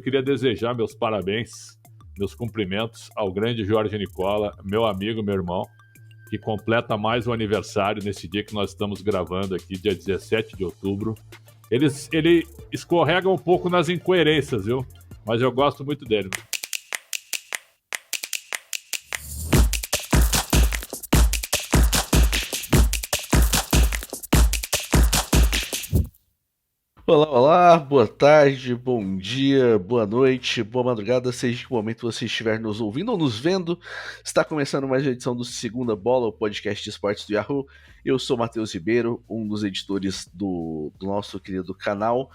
queria desejar meus parabéns, meus cumprimentos ao grande Jorge Nicola, meu amigo, meu irmão, que completa mais um aniversário nesse dia que nós estamos gravando aqui, dia 17 de outubro. Ele escorrega um pouco nas incoerências, viu? Mas eu gosto muito dele. Olá, olá, boa tarde, bom dia, boa noite, boa madrugada, seja em que momento você estiver nos ouvindo ou nos vendo. Está começando mais uma edição do Segunda Bola, o podcast de esportes do Yahoo. Eu sou Matheus Ribeiro, um dos editores do nosso querido canal.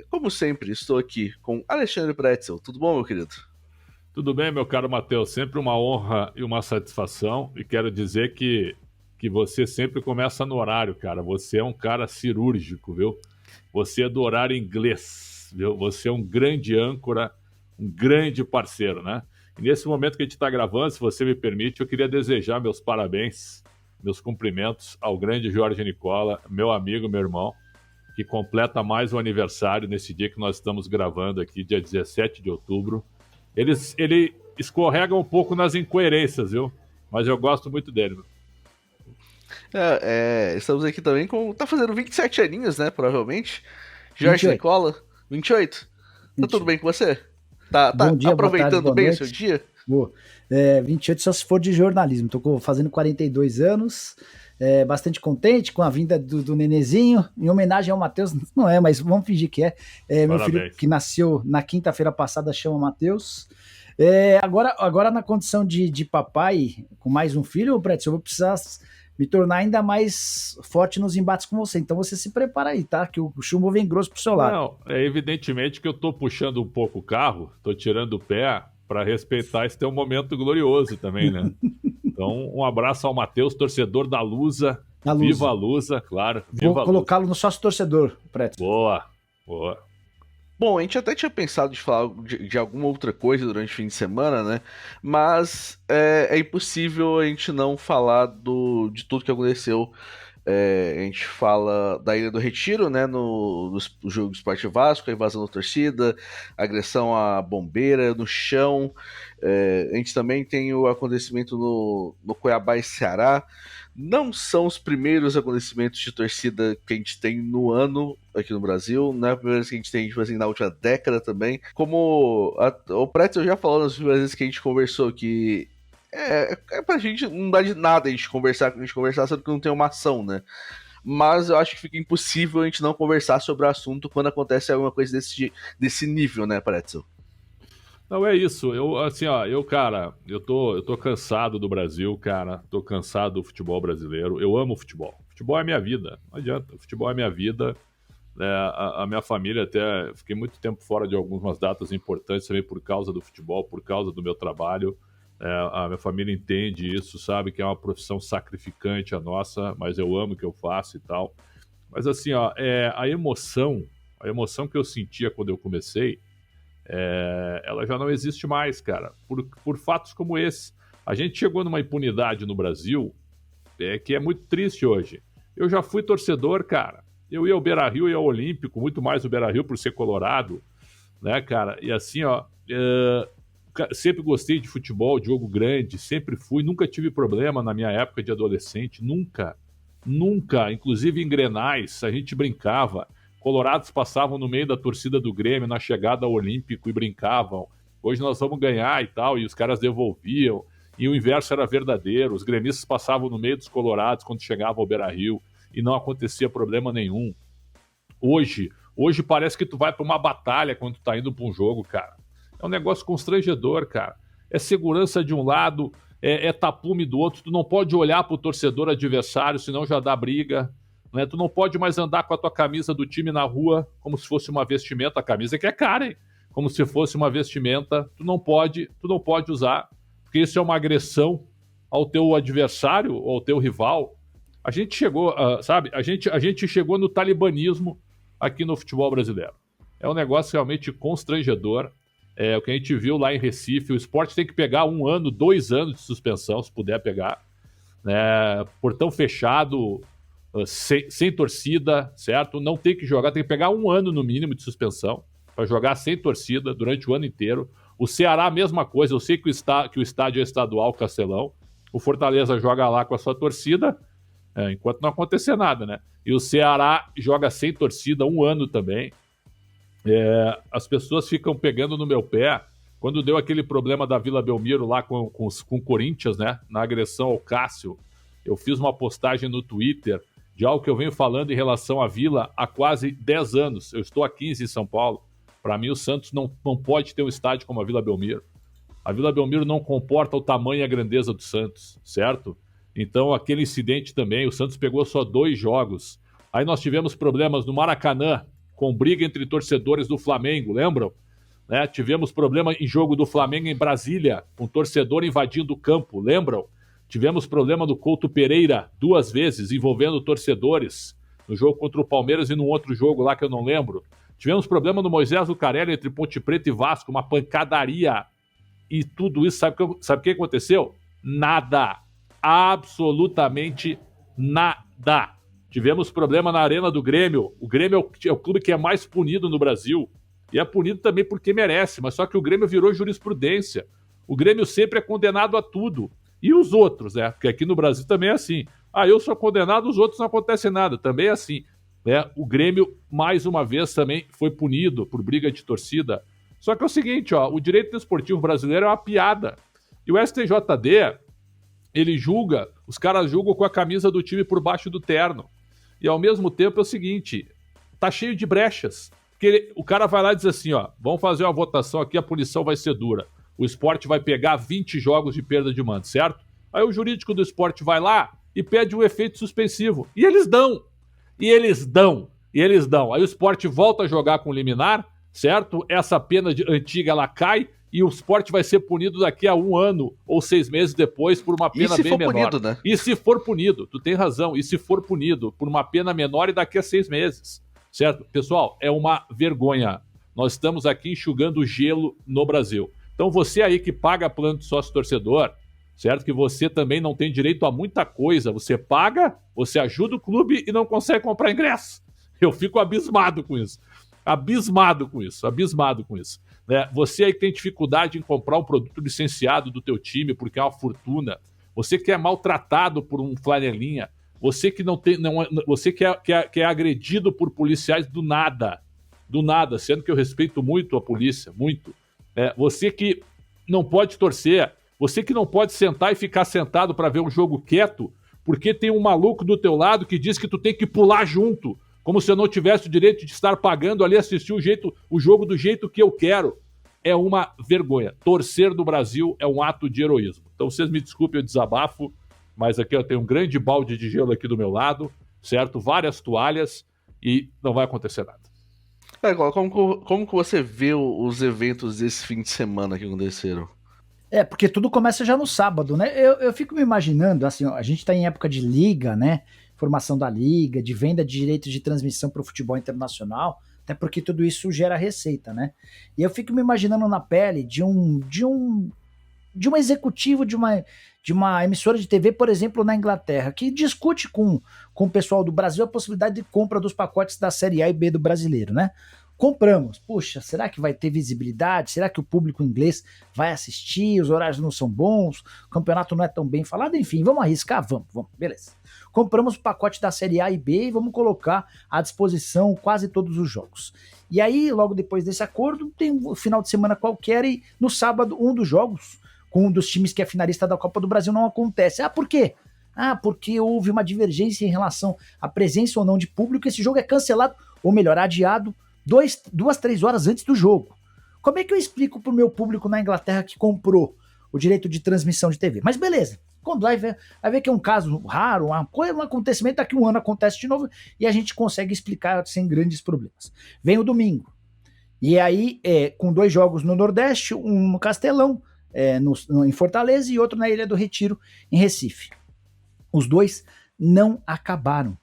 Como sempre, estou aqui com Alexandre Pretzel. Tudo bom, meu querido? Tudo bem, meu caro Matheus? Sempre uma honra e uma satisfação. E quero dizer que você sempre começa no horário, cara. Você é um cara cirúrgico, viu? Você é do horário inglês, viu? Você é um grande âncora, um grande parceiro, né? E nesse momento que a gente está gravando, se você me permite, eu queria desejar meus parabéns, meus cumprimentos ao grande Jorge Nicola, meu amigo, meu irmão, que completa mais um aniversário nesse dia que nós estamos gravando aqui, dia 17 de outubro. Ele escorrega um pouco nas incoerências, viu? Mas eu gosto muito dele, viu? Estamos aqui também com... Tá fazendo 27 aninhos, né? Provavelmente. Jorge 28. Nicola, 28. Tá tudo bem com você? Tá Bom dia, aproveitando boa tarde, bem boa o seu noite. dia? Boa. 28 só se for de jornalismo. Tô fazendo 42 anos. Bastante contente com a vinda do Nenezinho. Em homenagem ao Matheus, não é, mas vamos fingir que é. Meu filho que nasceu na quinta-feira passada chama Matheus. Agora na condição de papai, com mais um filho, Pretz, eu vou precisar me tornar ainda mais forte nos embates com você. Então você se prepara aí, tá? Que o chumbo vem grosso pro seu lado. Não, evidentemente que eu tô puxando um pouco o carro, tô tirando o pé para respeitar esse teu momento glorioso também, né? Então, um abraço ao Matheus, torcedor da Lusa. Viva a Lusa, claro. Vou colocá-lo no sócio torcedor, Preto. Boa. Bom, a gente até tinha pensado de falar de alguma outra coisa durante o fim de semana, né? Mas é impossível a gente não falar de tudo que aconteceu. A gente fala da Ilha do Retiro, né? No jogo do Sport Vasco, a invasão da torcida, agressão à bombeira no chão. A gente também tem o acontecimento no Cuiabá e Ceará. Não são os primeiros acontecimentos de torcida que a gente tem no ano aqui no Brasil, não é a primeira vez que a gente tem, tipo assim, na última década também. Como o Pretzel já falou nas últimas vezes que a gente conversou, que pra gente não dá de nada a gente conversar sobre que não tem uma ação, né? Mas eu acho que fica impossível a gente não conversar sobre o assunto quando acontece alguma coisa desse nível, né, Pretzel? Não, é isso. Cara, eu tô cansado do Brasil, cara. Tô cansado do futebol brasileiro. Eu amo futebol. Futebol é minha vida. Não adianta. Futebol é minha vida. A minha família até... Fiquei muito tempo fora de algumas datas importantes também por causa do futebol, por causa do meu trabalho. A minha família entende isso, sabe que é uma profissão sacrificante a nossa, mas eu amo o que eu faço e tal. Mas assim, a emoção que eu sentia quando eu comecei, ela já não existe mais, cara, por fatos como esse. A gente chegou numa impunidade no Brasil que é muito triste hoje. Eu já fui torcedor, cara. Eu ia ao Beira-Rio e ao Olímpico, muito mais o Beira-Rio por ser colorado, né, cara? E assim, sempre gostei de futebol, de jogo grande, sempre fui, nunca tive problema na minha época de adolescente, nunca. Inclusive em Grenais, a gente brincava. Colorados passavam no meio da torcida do Grêmio na chegada ao Olímpico e brincavam. Hoje nós vamos ganhar e tal, e os caras devolviam. E o inverso era verdadeiro. Os gremistas passavam no meio dos colorados quando chegavam ao Beira-Rio e não acontecia problema nenhum. Hoje parece que tu vai para uma batalha quando tu tá indo para um jogo, cara. É um negócio constrangedor, cara. É segurança de um lado, é tapume do outro. Tu não pode olhar pro torcedor adversário, senão já dá briga. Né? Tu não pode mais andar com a tua camisa do time na rua como se fosse uma vestimenta. A camisa que é cara, hein? Como se fosse uma vestimenta. Tu não pode usar, porque isso é uma agressão ao teu adversário, ou ao teu rival. A gente chegou, sabe? A gente chegou no talibanismo aqui no futebol brasileiro. É um negócio realmente constrangedor. O que a gente viu lá em Recife, o Sport tem que pegar 1 ano, 2 anos de suspensão, se puder pegar. Né? Portão fechado, sem torcida, certo? Não tem que jogar, tem que pegar 1 ano no mínimo de suspensão. para jogar sem torcida durante o ano inteiro. O Ceará, a mesma coisa. Eu sei que o estádio é estadual, Castelão. O Fortaleza joga lá com a sua torcida, enquanto não acontecer nada, né? E o Ceará joga sem torcida 1 ano também. As pessoas ficam pegando no meu pé. Quando deu aquele problema da Vila Belmiro lá com o Corinthians, né? Na agressão ao Cássio, eu fiz uma postagem no Twitter de algo que eu venho falando em relação à Vila há quase 10 anos. Eu estou há 15 em São Paulo. Para mim, o Santos não pode ter um estádio como a Vila Belmiro. A Vila Belmiro não comporta o tamanho e a grandeza do Santos, certo? Então, aquele incidente também, o Santos pegou só 2 jogos. Aí nós tivemos problemas no Maracanã, com briga entre torcedores do Flamengo, lembram? Né? Tivemos problema em jogo do Flamengo em Brasília, com torcedor invadindo o campo, lembram? Tivemos problema no Couto Pereira 2 vezes, envolvendo torcedores, no jogo contra o Palmeiras e num outro jogo lá que eu não lembro. Tivemos problema no Moisés Lucarelli entre Ponte Preta e Vasco, uma pancadaria. E tudo isso, sabe o que aconteceu? Nada. Absolutamente nada. Tivemos problema na Arena do Grêmio. O Grêmio é o clube que é mais punido no Brasil. E é punido também porque merece, mas só que o Grêmio virou jurisprudência. O Grêmio sempre é condenado a tudo. E os outros, né? Porque aqui no Brasil também é assim. Eu sou condenado, os outros não acontece nada. Também é assim. O Grêmio, mais uma vez, também foi punido por briga de torcida. Só que é o seguinte, o direito desportivo brasileiro é uma piada. E o STJD, ele julga, os caras julgam com a camisa do time por baixo do terno. E ao mesmo tempo é o seguinte, tá cheio de brechas. Porque o cara vai lá e diz assim, vamos fazer uma votação aqui, a punição vai ser dura. O Sport vai pegar 20 jogos de perda de mando, certo? Aí o jurídico do Sport vai lá e pede um efeito suspensivo. E eles dão. Aí o Sport volta a jogar com liminar, certo? Essa pena antiga, ela cai e o Sport vai ser punido daqui a 1 ano ou 6 meses depois por uma pena bem menor. Punido, né? E se for punido, tu tem razão, e se for punido por uma pena menor e daqui a 6 meses, certo? Pessoal, é uma vergonha. Nós estamos aqui enxugando gelo no Brasil. Então você aí que paga plano de sócio-torcedor, certo? Que você também não tem direito a muita coisa. Você paga, você ajuda o clube e não consegue comprar ingresso. Eu fico abismado com isso. Abismado com isso. Né? Você aí que tem dificuldade em comprar um produto licenciado do teu time porque é uma fortuna. Você que é maltratado por um flanelinha. Você que você que é agredido por policiais do nada, sendo que eu respeito muito a polícia, muito. Você que não pode torcer, você que não pode sentar e ficar sentado para ver um jogo quieto, porque tem um maluco do teu lado que diz que tu tem que pular junto, como se eu não tivesse o direito de estar pagando ali, assistir o jogo do jeito que eu quero. É uma vergonha. Torcer do Brasil é um ato de heroísmo. Então vocês me desculpem o desabafo, mas aqui eu tenho um grande balde de gelo aqui do meu lado, certo? Várias toalhas e não vai acontecer nada. Como que você vê os eventos desse fim de semana que aconteceram? Porque tudo começa já no sábado, né? Eu fico me imaginando, assim, a gente tá em época de liga, né? Formação da liga, de venda de direitos de transmissão para o futebol internacional, até porque tudo isso gera receita, né? E eu fico me imaginando na pele de um executivo de uma emissora de TV, por exemplo, na Inglaterra, que discute com o pessoal do Brasil a possibilidade de compra dos pacotes da Série A e B do brasileiro, né? Compramos. Puxa, será que vai ter visibilidade? Será que o público inglês vai assistir? Os horários não são bons? O campeonato não é tão bem falado? Enfim, vamos arriscar? Vamos, beleza. Compramos o pacote da Série A e B e vamos colocar à disposição quase todos os jogos. E aí, logo depois desse acordo, tem um final de semana qualquer e no sábado, um dos jogos com um dos times que é finalista da Copa do Brasil não acontece. Por quê? Porque houve uma divergência em relação à presença ou não de público. Esse jogo é cancelado, ou melhor, adiado 2-3 horas antes do jogo. Como é que eu explico pro meu público na Inglaterra que comprou o direito de transmissão de TV? Mas beleza, quando vai ver que é um caso raro, um acontecimento, daqui a 1 ano acontece de novo e a gente consegue explicar sem grandes problemas. Vem o domingo, e aí com 2 jogos no Nordeste, um no Castelão, em Fortaleza, e outro na Ilha do Retiro, em Recife. Os 2 não acabaram.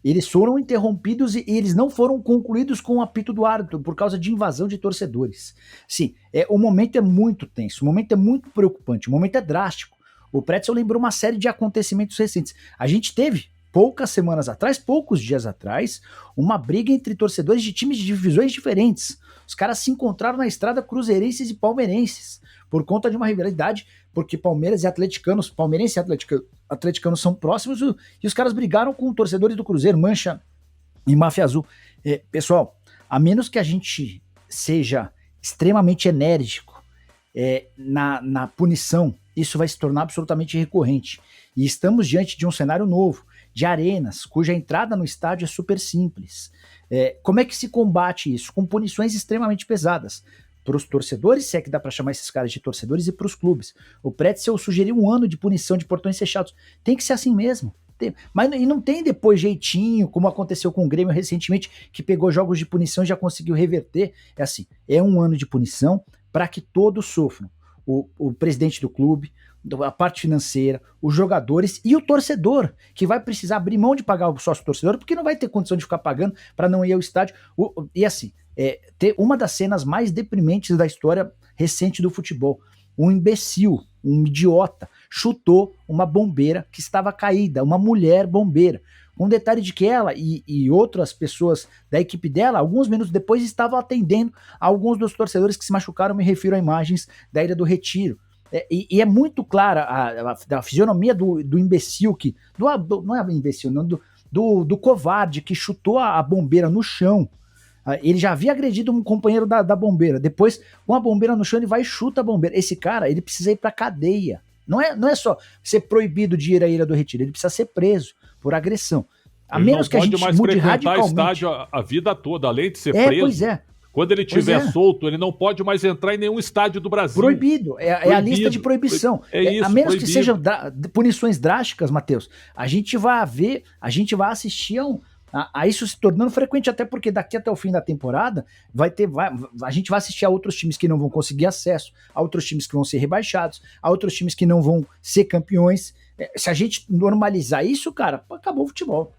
Eles foram interrompidos e eles não foram concluídos com o apito do árbitro por causa de invasão de torcedores. Sim, o momento é muito tenso, o momento é muito preocupante, o momento é drástico. O Pretzel lembrou uma série de acontecimentos recentes. A gente teve, poucos dias atrás, uma briga entre torcedores de times de divisões diferentes. Os caras se encontraram na estrada, cruzeirenses e palmeirenses, por conta de uma rivalidade, porque Palmeiras e atleticanos, palmeirenses e atleticanos são próximos, e os caras brigaram com torcedores do Cruzeiro, Mancha e Máfia Azul. Pessoal, a menos que a gente seja extremamente enérgico na punição, isso vai se tornar absolutamente recorrente. E estamos diante de um cenário novo, de arenas, cuja entrada no estádio é super simples. Como é que se combate isso? Com punições extremamente pesadas. Para os torcedores, se é que dá para chamar esses caras de torcedores, e para os clubes. O Pretzel sugeriu 1 ano de punição de portões fechados. Tem que ser assim mesmo. Mas e não tem depois jeitinho, como aconteceu com o Grêmio recentemente, que pegou jogos de punição e já conseguiu reverter. É assim, é 1 ano de punição para que todos sofram. O presidente do clube, a parte financeira, os jogadores e o torcedor, que vai precisar abrir mão de pagar o sócio torcedor, porque não vai ter condição de ficar pagando para não ir ao estádio. E assim, ter uma das cenas mais deprimentes da história recente do futebol. Um imbecil, um idiota, chutou uma bombeira que estava caída, uma mulher bombeira. Um detalhe de que ela e outras pessoas da equipe dela, alguns minutos depois, estavam atendendo a alguns dos torcedores que se machucaram. Me refiro a imagens da Ilha do Retiro. E é muito clara a fisionomia do imbecil, não é imbecil, não, do covarde que chutou a bombeira no chão. Ele já havia agredido um companheiro da bombeira. Depois, com a bombeira no chão, ele vai e chuta a bombeira. Esse cara, ele precisa ir pra cadeia. Não é só ser proibido de ir à Ilha do Retiro, ele precisa ser preso por agressão. A menos que a gente mude radicalmente. Estádio a vida toda, além de ser preso. Pois é. Quando ele estiver solto, ele não pode mais entrar em nenhum estádio do Brasil. Proibido. Proibido. A lista de proibição. Isso, a menos proibido. que sejam punições drásticas, Matheus, a gente vai assistir a isso se tornando frequente, até porque daqui até o fim da temporada a gente vai assistir a outros times que não vão conseguir acesso, a outros times que vão ser rebaixados, a outros times que não vão ser campeões. Se a gente normalizar isso, cara, acabou o futebol.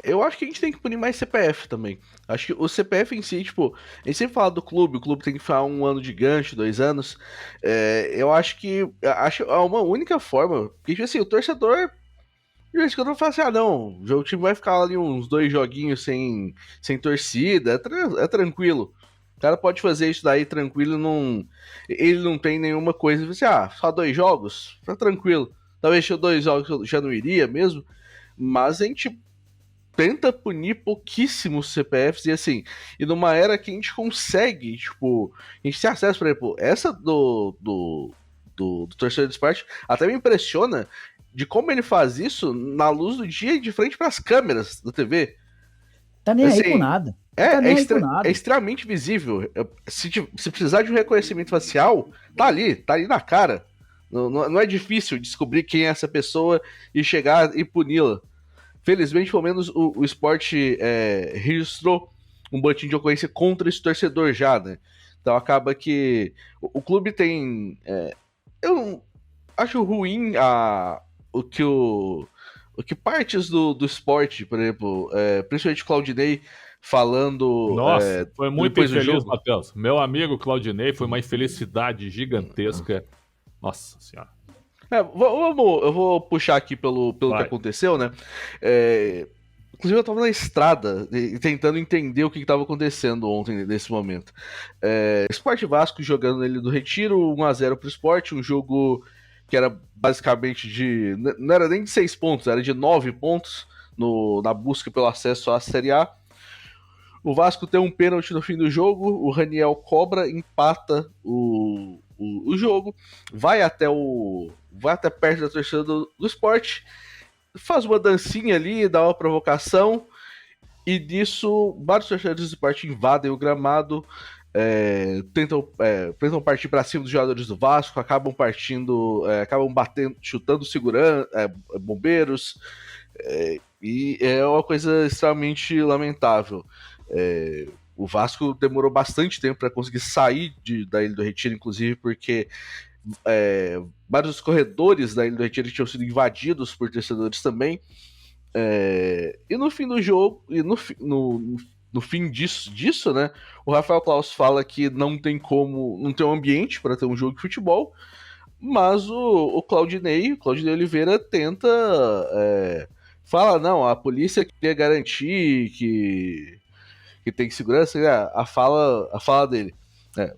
Eu acho que a gente tem que punir mais CPF também. Acho que o CPF em si, tipo, a gente sempre fala do clube, o clube tem que ficar 1 ano de gancho, 2 anos. Eu acho que é uma única forma, porque tipo assim, o torcedor, de vez em quando fala assim, não, o time vai ficar ali uns 2 joguinhos sem torcida, é tranquilo. O cara pode fazer isso daí tranquilo, ele não tem nenhuma coisa, assim, só 2 jogos? Tá tranquilo. Talvez se 2 jogos eu já não iria mesmo, mas a gente tenta punir pouquíssimos CPFs, e assim, e numa era que a gente consegue, tipo, a gente tem acesso, por exemplo, essa do torcedor do esporte, até me impressiona de como ele faz isso na luz do dia e de frente para as câmeras da TV. Tá nem aí com nada. É extremamente visível. Se precisar de um reconhecimento facial, tá ali na cara. Não é difícil descobrir quem é essa pessoa e chegar e puni-la. Felizmente, pelo menos, o esporte registrou um boletim de ocorrência contra esse torcedor já, né? Então acaba que o clube tem... eu não acho ruim o que partes do esporte, por exemplo, principalmente Claudinei, falando... Nossa, foi muito infeliz, Matheus. Meu amigo Claudinei, foi uma infelicidade gigantesca. Nossa Senhora. Eu vou puxar aqui pelo que aconteceu, né? Inclusive eu tava na estrada tentando entender o que estava acontecendo ontem, nesse momento. Sport Vasco jogando ele do Retiro, 1-0 pro Sport, um jogo que era basicamente não era nem de 6 pontos, era de 9 pontos na busca pelo acesso à Série A. O Vasco tem um pênalti no fim do jogo, o Raniel cobra, empata o jogo, vai até perto da torcida do Sport, faz uma dancinha ali, dá uma provocação, e disso vários torcedores do Sport invadem o gramado, tentam partir para cima dos jogadores do Vasco, acabam batendo, chutando bombeiros, e é uma coisa extremamente lamentável. O Vasco demorou bastante tempo para conseguir sair da Ilha do Retiro, inclusive porque vários dos corredores da Ilha do Retiro tinham sido invadidos por torcedores também. E no fim do jogo, e no fim disso, né, o Rafael Claus fala que não tem um ambiente para ter um jogo de futebol, mas o Claudinei Oliveira tenta fala, não, a polícia queria garantir que tem segurança, a fala dele.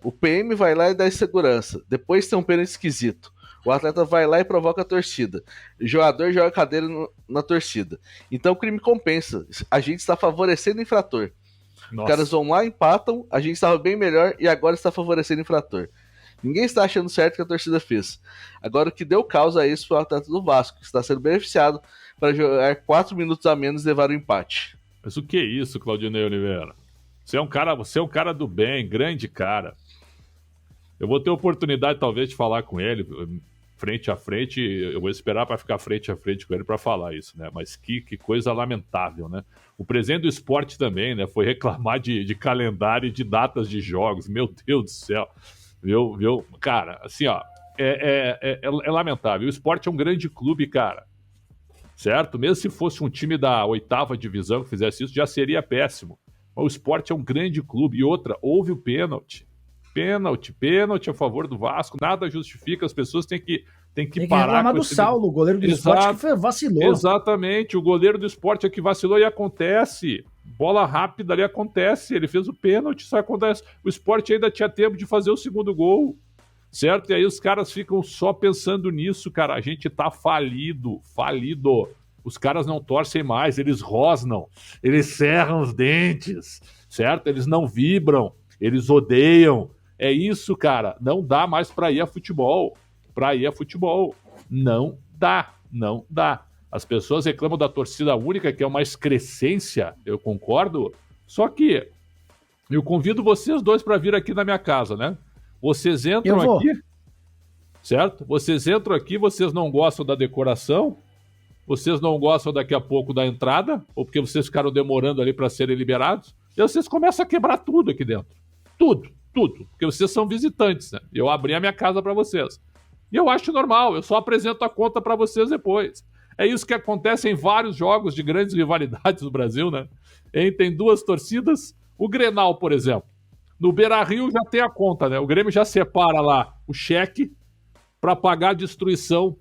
O PM vai lá e dá segurança. Depois tem um pênalti esquisito. O atleta vai lá e provoca a torcida. O jogador joga a cadeira na torcida. Então o crime compensa. A gente está favorecendo o infrator. Nossa. Os caras vão lá, empatam, a gente estava bem melhor e agora está favorecendo o infrator. Ninguém está achando certo o que a torcida fez. Agora o que deu causa a isso foi o atleta do Vasco, que está sendo beneficiado para jogar 4 minutos a menos e levar o empate. Mas o que é isso, Claudinei Oliveira? Você é um cara do bem, grande cara. Eu vou ter oportunidade talvez de falar com ele frente a frente. Eu vou esperar para ficar frente a frente com ele para falar isso, né? Mas que coisa lamentável, né? O presidente do esporte também, né? Foi reclamar de calendário e de datas de jogos. Meu Deus do céu. Viu? Cara, assim, ó, é lamentável. O esporte é um grande clube, cara. Certo? Mesmo se fosse um time da 8ª divisão que fizesse isso, já seria péssimo. Mas o esporte é um grande clube. E outra, houve o pênalti. Pênalti a favor do Vasco. Nada justifica. As pessoas têm que parar. Reclamar do Saulo, o goleiro do esporte, que vacilou. Exatamente. O goleiro do esporte é que vacilou e acontece. Bola rápida ali acontece. Ele fez o pênalti, isso acontece. O esporte ainda tinha tempo de fazer o segundo gol. Certo? E aí os caras ficam só pensando nisso, cara. A gente tá falido. Os caras não torcem mais, eles rosnam, eles cerram os dentes, certo? Eles não vibram, eles odeiam. É isso, cara. Não dá mais pra ir a futebol. Não dá. As pessoas reclamam da torcida única, que é uma excrescência, eu concordo. Só que eu convido vocês dois pra vir aqui na minha casa, né? Vocês entram aqui, certo? Vocês entram aqui, vocês não gostam da decoração, vocês não gostam daqui a pouco da entrada, ou porque vocês ficaram demorando ali para serem liberados, e vocês começam a quebrar tudo aqui dentro. Tudo. Porque vocês são visitantes, né? Eu abri a minha casa para vocês. E eu acho normal, eu só apresento a conta para vocês depois. É isso que acontece em vários jogos de grandes rivalidades no Brasil, né? Tem 2 torcidas, o Grenal, por exemplo. No Beira-Rio já tem a conta, né? O Grêmio já separa lá o cheque para pagar a destruição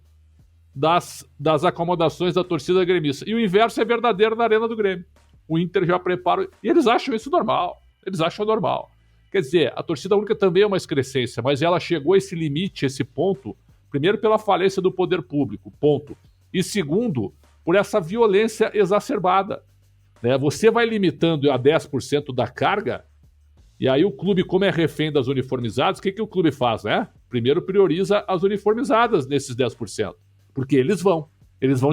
das acomodações da torcida gremista. E o inverso é verdadeiro na Arena do Grêmio. O Inter já prepara... E eles acham isso normal. Quer dizer, a torcida única também é uma excrescência, mas ela chegou a esse limite, esse ponto, primeiro pela falência do poder público, ponto. E segundo, por essa violência exacerbada. Né? Você vai limitando a 10% da carga, e aí o clube, como é refém das uniformizadas, o que o clube faz, né? Primeiro prioriza as uniformizadas nesses 10%. Porque eles vão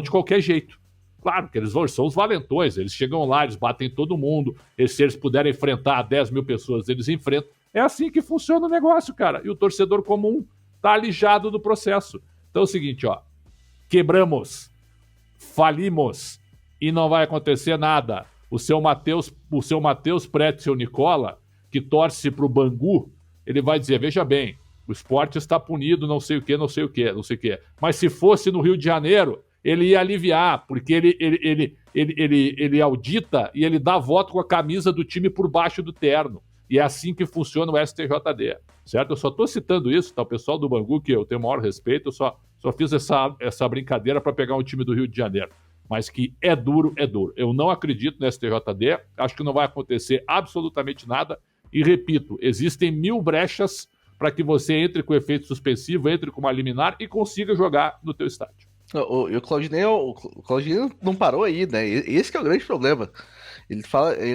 de qualquer jeito. Claro que eles são os valentões, eles chegam lá, eles batem todo mundo, se eles puderem enfrentar 10 mil pessoas, eles enfrentam. É assim que funciona o negócio, cara. E o torcedor comum tá alijado do processo. Então é o seguinte, ó, quebramos, falimos e não vai acontecer nada. O seu Matheus Pretzel Nicola, que torce pro Bangu, ele vai dizer, veja bem, o esporte está punido, não sei o quê. Mas se fosse no Rio de Janeiro, ele ia aliviar, porque ele audita e ele dá voto com a camisa do time por baixo do terno. E é assim que funciona o STJD, certo? Eu só estou citando isso, tá? O pessoal do Bangu, que eu tenho o maior respeito, eu só fiz essa brincadeira para pegar um time do Rio de Janeiro. Mas que é duro. Eu não acredito no STJD, acho que não vai acontecer absolutamente nada. E repito, existem 1000 brechas para que você entre com efeito suspensivo, entre com uma liminar e consiga jogar no teu estádio. O Claudinei não parou aí, né? Esse que é o grande problema. Ele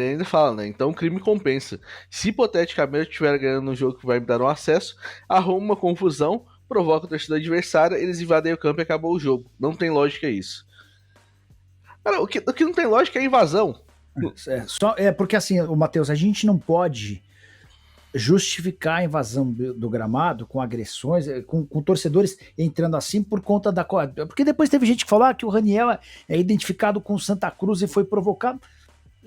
ainda fala, né? Então o crime compensa. Se hipoteticamente eu estiver ganhando um jogo que vai me dar um acesso, arruma uma confusão, provoca a torcida adversária, eles invadem o campo e acabou o jogo. Não tem lógica isso. Cara, o que não tem lógica é a invasão. Porque assim, Matheus, a gente não pode justificar a invasão do gramado com agressões, com torcedores entrando assim por conta da... Porque depois teve gente que falou que o Raniel é identificado com Santa Cruz e foi provocado.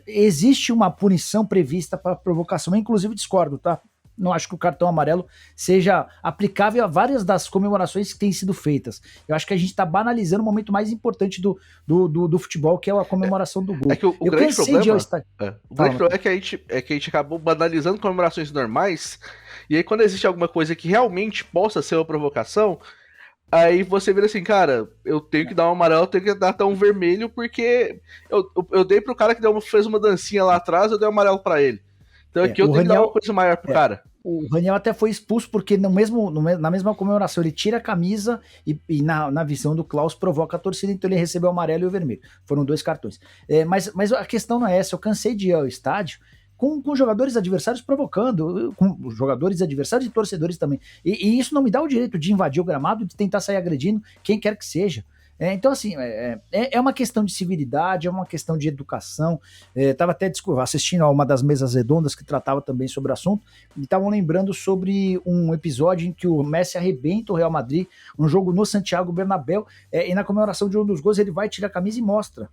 Existe uma punição prevista para provocação, eu, inclusive discordo, tá? Não acho que o cartão amarelo seja aplicável a várias das comemorações que têm sido feitas. Eu acho que a gente está banalizando o momento mais importante do futebol, que é a comemoração do gol. É que o grande problema é que a gente acabou banalizando comemorações normais, e aí quando existe alguma coisa que realmente possa ser uma provocação, Aí você vira assim, cara, eu tenho que dar um amarelo, eu tenho que dar até um vermelho, porque eu dei pro cara que fez uma dancinha lá atrás, eu dei um amarelo pra ele. Então aqui eu tenho que dar uma coisa maior pro cara. O Raniel até foi expulso porque na mesma comemoração ele tira a camisa e na visão do Klaus provoca a torcida, então ele recebeu o amarelo e o vermelho. Foram 2 cartões. Mas a questão não é essa, eu cansei de ir ao estádio com jogadores adversários provocando, com jogadores adversários e torcedores também. E isso não me dá o direito de invadir o gramado, de tentar sair agredindo quem quer que seja. Então, assim, é uma questão de civilidade, é uma questão de educação. Estava até assistindo a uma das mesas redondas que tratava também sobre o assunto, e estavam lembrando sobre um episódio em que o Messi arrebenta o Real Madrid, um jogo no Santiago Bernabéu, e na comemoração de um dos gols ele vai tirar a camisa e mostra.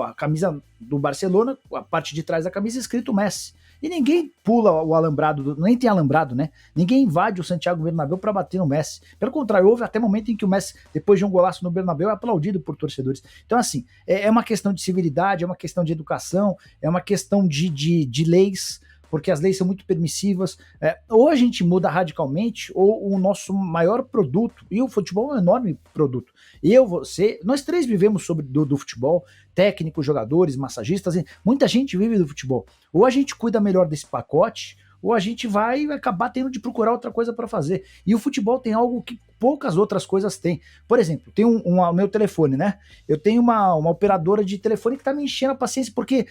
A camisa do Barcelona, a parte de trás da camisa escrito Messi. E ninguém pula o alambrado, nem tem alambrado, né? Ninguém invade o Santiago Bernabéu para bater no Messi. Pelo contrário, houve até momento em que o Messi, depois de um golaço no Bernabéu, é aplaudido por torcedores. Então, assim, é uma questão de civilidade, é uma questão de educação, é uma questão de leis, porque as leis são muito permissivas. Ou a gente muda radicalmente, ou o nosso maior produto, e o futebol é um enorme produto. Você, nós 3 vivemos do futebol, técnicos, jogadores, massagistas, muita gente vive do futebol. Ou a gente cuida melhor desse pacote, ou a gente vai acabar tendo de procurar outra coisa para fazer. E o futebol tem algo que poucas outras coisas têm. Por exemplo, tem o meu telefone, né? Eu tenho uma operadora de telefone que tá me enchendo a paciência, porque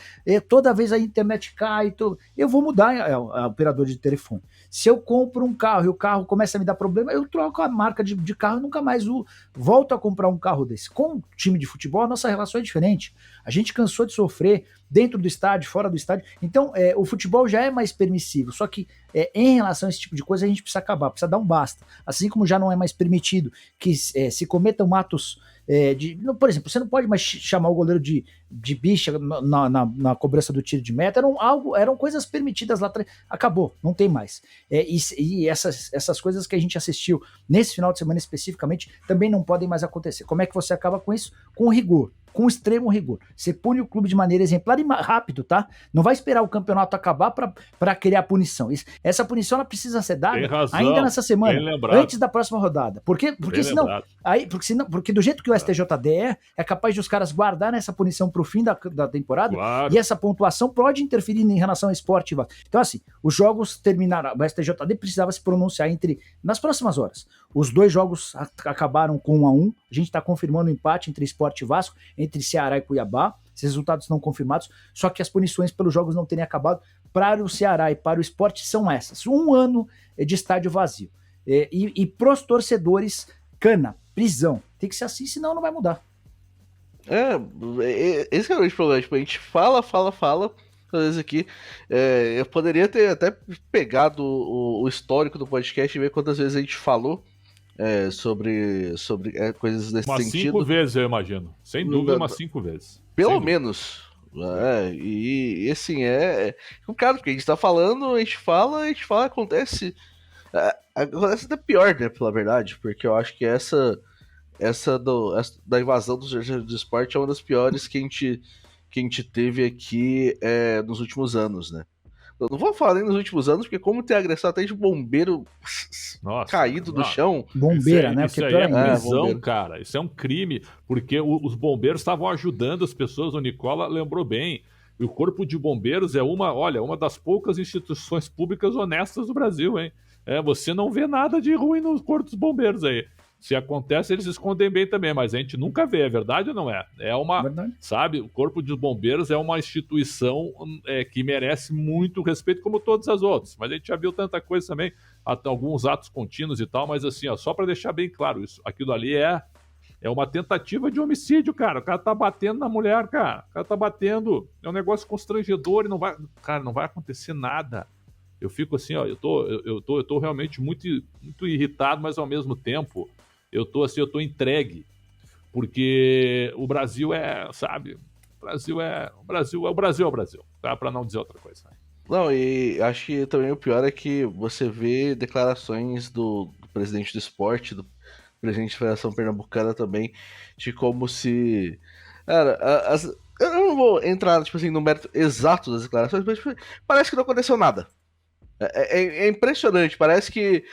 toda vez a internet cai, eu vou mudar a operadora de telefone. Se eu compro um carro e o carro começa a me dar problema, eu troco a marca de carro e nunca mais volto a comprar um carro desse. Com o time de futebol, a nossa relação é diferente. A gente cansou de sofrer dentro do estádio, fora do estádio. Então, o futebol já é mais permissivo. Só que, em relação a esse tipo de coisa, a gente precisa acabar, precisa dar um basta. Assim como já não é mais permitido que se cometam atos por exemplo, você não pode mais chamar o goleiro de bicha na cobrança do tiro de meta. Eram coisas permitidas lá atrás. Acabou, não tem mais. E essas coisas que a gente assistiu nesse final de semana especificamente também não podem mais acontecer. Como é que você acaba com isso? Com rigor. Com extremo rigor. Você pune o clube de maneira exemplar e rápido, tá? Não vai esperar o campeonato acabar para criar punição. Essa punição ela precisa ser dada ainda nessa semana, antes da próxima rodada. Porque senão, porque do jeito que o STJD é capaz de os caras guardarem essa punição pro fim da temporada, claro. E essa pontuação pode interferir em relação ao esporte. Então, assim, os jogos terminaram. O STJD precisava se pronunciar nas próximas horas. Os 2 jogos acabaram com 1-1. A gente está confirmando o empate entre Sport e Vasco, entre Ceará e Cuiabá. Esses resultados estão confirmados, só que as punições pelos jogos não terem acabado. Para o Ceará e para o Sport são essas. 1 ano de estádio vazio. E pros torcedores, cana, prisão. Tem que ser assim, senão não vai mudar. Esse é o grande problema. Tipo, a gente fala, às vezes aqui. Eu poderia ter até pegado o histórico do podcast e ver quantas vezes a gente falou sobre coisas desse sentido. 5 vezes, eu imagino. Sem dúvida, umas 5 vezes. Pelo menos. E assim, complicado, porque a gente tá falando, a gente fala, acontece. Acontece até pior, né, pela verdade, porque eu acho que essa da invasão dos jornalistas do esporte é uma das piores que a gente teve aqui nos últimos anos, né? Eu não vou falar nem nos últimos anos, porque como tem agressão até de bombeiro caído no chão. Bombeira, né? Isso aí é prisão, cara. Isso é um crime, porque os bombeiros estavam ajudando as pessoas. O Nicola lembrou bem. E o Corpo de Bombeiros é uma das poucas instituições públicas honestas do Brasil, hein? Você não vê nada de ruim no Corpo dos Bombeiros aí. Se acontece, eles escondem bem também, mas a gente nunca vê, é verdade ou não é? Verdade. Sabe, o Corpo de Bombeiros é uma instituição que merece muito respeito, como todas as outras, mas a gente já viu tanta coisa também, até alguns atos contínuos e tal, mas assim, só para deixar bem claro, aquilo ali é uma tentativa de homicídio, cara. O cara tá batendo na mulher, cara. O cara tá batendo, é um negócio constrangedor e não vai acontecer nada. Eu fico assim, eu tô realmente muito, muito irritado, mas ao mesmo tempo eu tô entregue, porque o Brasil o Brasil, tá? Para não dizer outra coisa. Não, e acho que também o pior é que você vê declarações do presidente do esporte, do presidente da Federação Pernambucana também, de como se... Cara, eu não vou entrar, tipo assim, no mérito exato das declarações, mas parece que não aconteceu nada. É impressionante, parece que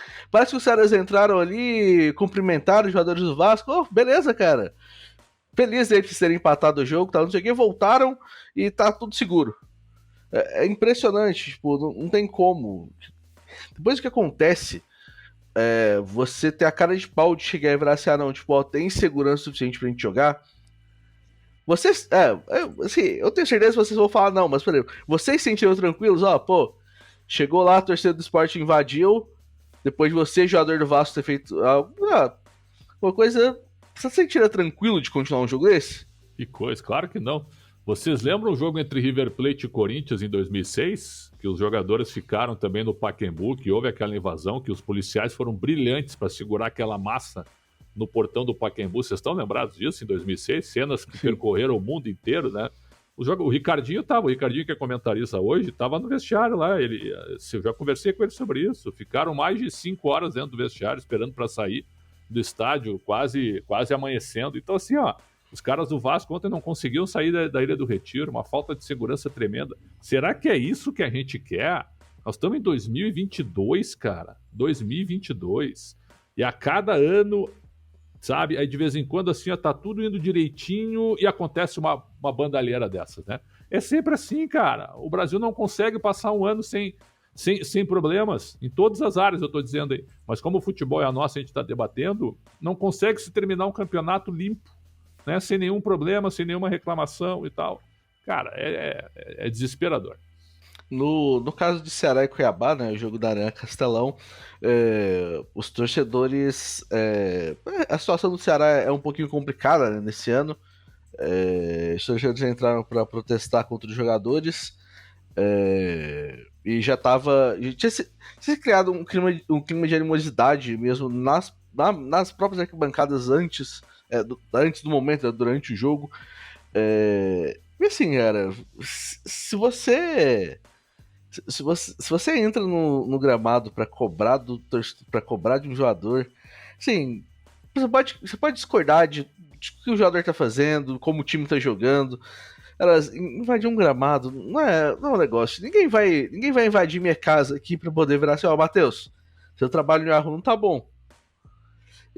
os caras entraram ali, cumprimentaram os jogadores do Vasco, oh, beleza, cara. Feliz deles terem empatado o jogo, tá, não sei o que, voltaram e tá tudo seguro. É impressionante, tipo, não tem como. Depois do que acontece, você ter a cara de pau de chegar e falar assim, não, tipo, ó, tem segurança suficiente pra gente jogar. Vocês, assim, eu tenho certeza que vocês vão falar, não, mas, por exemplo, vocês se sentiram tranquilos, ó, pô, chegou lá, a torcida do Sport invadiu, depois de você, jogador do Vasco, ter feito uma coisa, você se sentiria tranquilo de continuar um jogo desse? Que coisa, claro que não. Vocês lembram o jogo entre River Plate e Corinthians em 2006? Que os jogadores ficaram também no Pacaembu, que houve aquela invasão, que os policiais foram brilhantes para segurar aquela massa no portão do Pacaembu. Vocês estão lembrados disso em 2006? Cenas que percorreram o mundo inteiro, né? O Ricardinho estava, o Ricardinho que é comentarista hoje, estava no vestiário lá. Eu já conversei com ele sobre isso. Ficaram mais de 5 horas dentro do vestiário, esperando para sair do estádio, quase amanhecendo. Então, assim, ó, os caras do Vasco ontem não conseguiam sair da Ilha do Retiro, uma falta de segurança tremenda. Será que é isso que a gente quer? Nós estamos em 2022, cara. 2022. E a cada ano, sabe? Aí de vez em quando, assim, ó, tá tudo indo direitinho e acontece uma bandalheira dessas, né? É sempre assim, cara. O Brasil não consegue passar um ano sem problemas, em todas as áreas, eu tô dizendo aí. Mas como o futebol é a nossa, a gente tá debatendo, não consegue se terminar um campeonato limpo, né? Sem nenhum problema, sem nenhuma reclamação e tal. Cara, é desesperador. No caso de Ceará e Cuiabá, né, o jogo da Arena Castelão, os torcedores. A situação do Ceará é um pouquinho complicada, né, nesse ano. Os torcedores entraram para protestar contra os jogadores. E já tinha se criado um clima de animosidade mesmo nas próprias arquibancadas antes do momento, durante o jogo. E assim, cara, se você entra no gramado para cobrar de um jogador, assim, você pode discordar de que o jogador tá fazendo, como o time tá jogando. Elas invadir um gramado não é um negócio. Ninguém vai invadir minha casa aqui para poder virar assim, ó, Matheus, seu trabalho no rua não tá bom.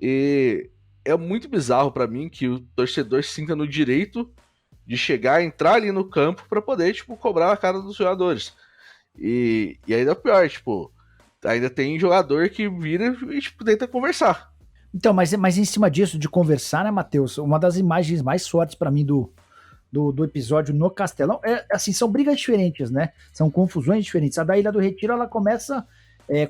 E é muito bizarro para mim que o torcedor se sinta no direito de chegar, entrar ali no campo para poder, tipo, cobrar a cara dos jogadores. E ainda pior, tipo, ainda tem jogador que vira e, tipo, tenta conversar. Então, mas em cima disso, de conversar, né, Matheus? Uma das imagens mais fortes para mim do episódio no Castelão assim, são brigas diferentes, né? São confusões diferentes. A da Ilha do Retiro, ela começa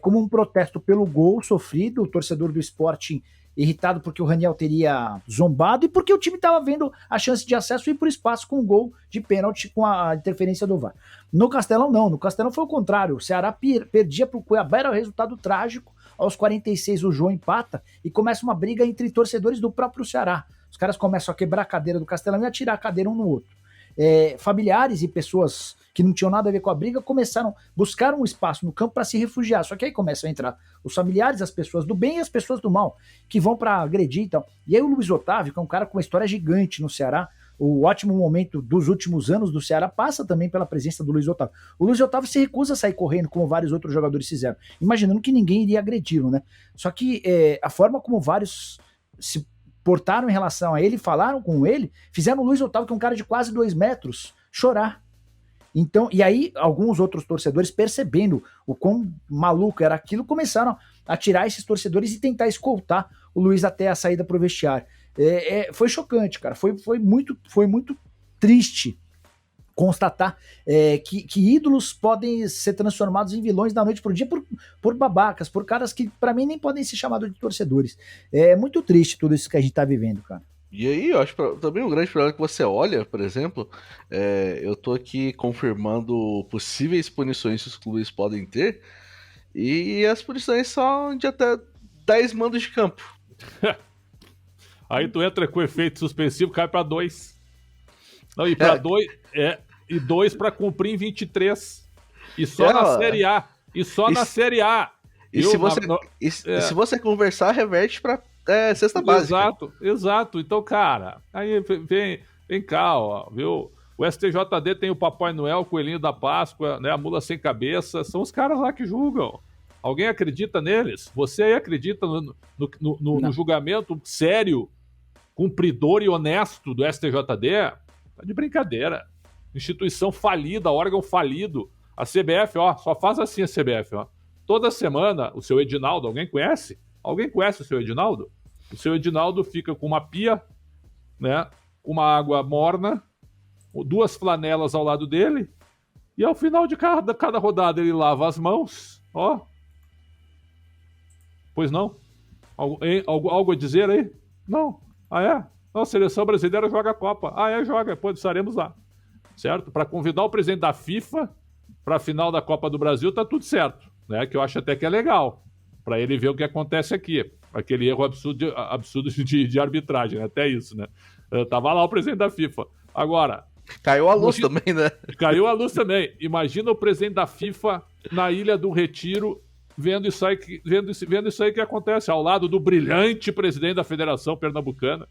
como um protesto pelo gol sofrido, o torcedor do Sporting irritado porque o Raniel teria zombado e porque o time estava vendo a chance de acesso e ir por espaço com um gol de pênalti com a interferência do VAR. No Castelão, não. No Castelão foi o contrário. O Ceará perdia para o Cuiabá, era o resultado trágico. Aos 46, o João empata e começa uma briga entre torcedores do próprio Ceará. Os caras começam a quebrar a cadeira do Castelão e a tirar a cadeira um no outro. Familiares e pessoas que não tinham nada a ver com a briga buscaram um espaço no campo para se refugiar. Só que aí começam a entrar os familiares, as pessoas do bem e as pessoas do mal, que vão para agredir e tal. E aí o Luiz Otávio, que é um cara com uma história gigante no Ceará, o ótimo momento dos últimos anos do Ceará passa também pela presença do Luiz Otávio. O Luiz Otávio se recusa a sair correndo, como vários outros jogadores fizeram, imaginando que ninguém iria agredi-lo, né? Só que a forma como vários se portaram em relação a ele, falaram com ele, fizeram o Luiz Otávio, que é um cara de quase 2 metros, chorar. Então, e aí alguns outros torcedores, percebendo o quão maluco era aquilo, começaram a tirar esses torcedores e tentar escoltar o Luiz até a saída pro vestiário. Foi chocante, cara. Foi muito triste constatar que ídolos podem ser transformados em vilões da noite pro dia por babacas, por caras que pra mim nem podem ser chamados de torcedores. É muito triste tudo isso que a gente tá vivendo, cara. E aí, eu acho também um grande problema que você olha, por exemplo, eu tô aqui confirmando possíveis punições que os clubes podem ter, e as punições são de até 10 mandos de campo. Aí tu entra com efeito suspensivo, cai pra 2. Não, e pra 2, e 2 pra cumprir em 23. E só na Série A. E só na Série A. E se você conversar, reverte pra sexta básica. Exato. Então, cara, aí vem cá, ó, viu? O STJD tem o Papai Noel, o Coelhinho da Páscoa, né, a Mula Sem Cabeça, são os caras lá que julgam. Alguém acredita neles? Você aí acredita no julgamento sério, cumpridor e honesto do STJD? Tá de brincadeira. Instituição falida, órgão falido. A CBF, ó, só faz assim a CBF, ó. Toda semana, o seu Edinaldo, alguém conhece? Alguém conhece o seu Edinaldo? O seu Edinaldo fica com uma pia, né, com uma água morna, 2 flanelas ao lado dele, e ao final de cada rodada ele lava as mãos, ó. Pois não? Algo a dizer aí? Não. Ah, é? Não, a seleção brasileira joga a Copa. Ah, é? Joga. Depois estaremos lá. Certo? Para convidar o presidente da FIFA para a final da Copa do Brasil, tá tudo certo. Né? Que eu acho até que é legal. Para ele ver o que acontece aqui. Aquele erro absurdo de arbitragem, né? Até isso, né? Tava lá o presidente da FIFA. Agora... Caiu a luz também, né? Caiu a luz também. Imagina o presidente da FIFA na Ilha do Retiro vendo isso aí que acontece ao lado do brilhante presidente da Federação Pernambucana,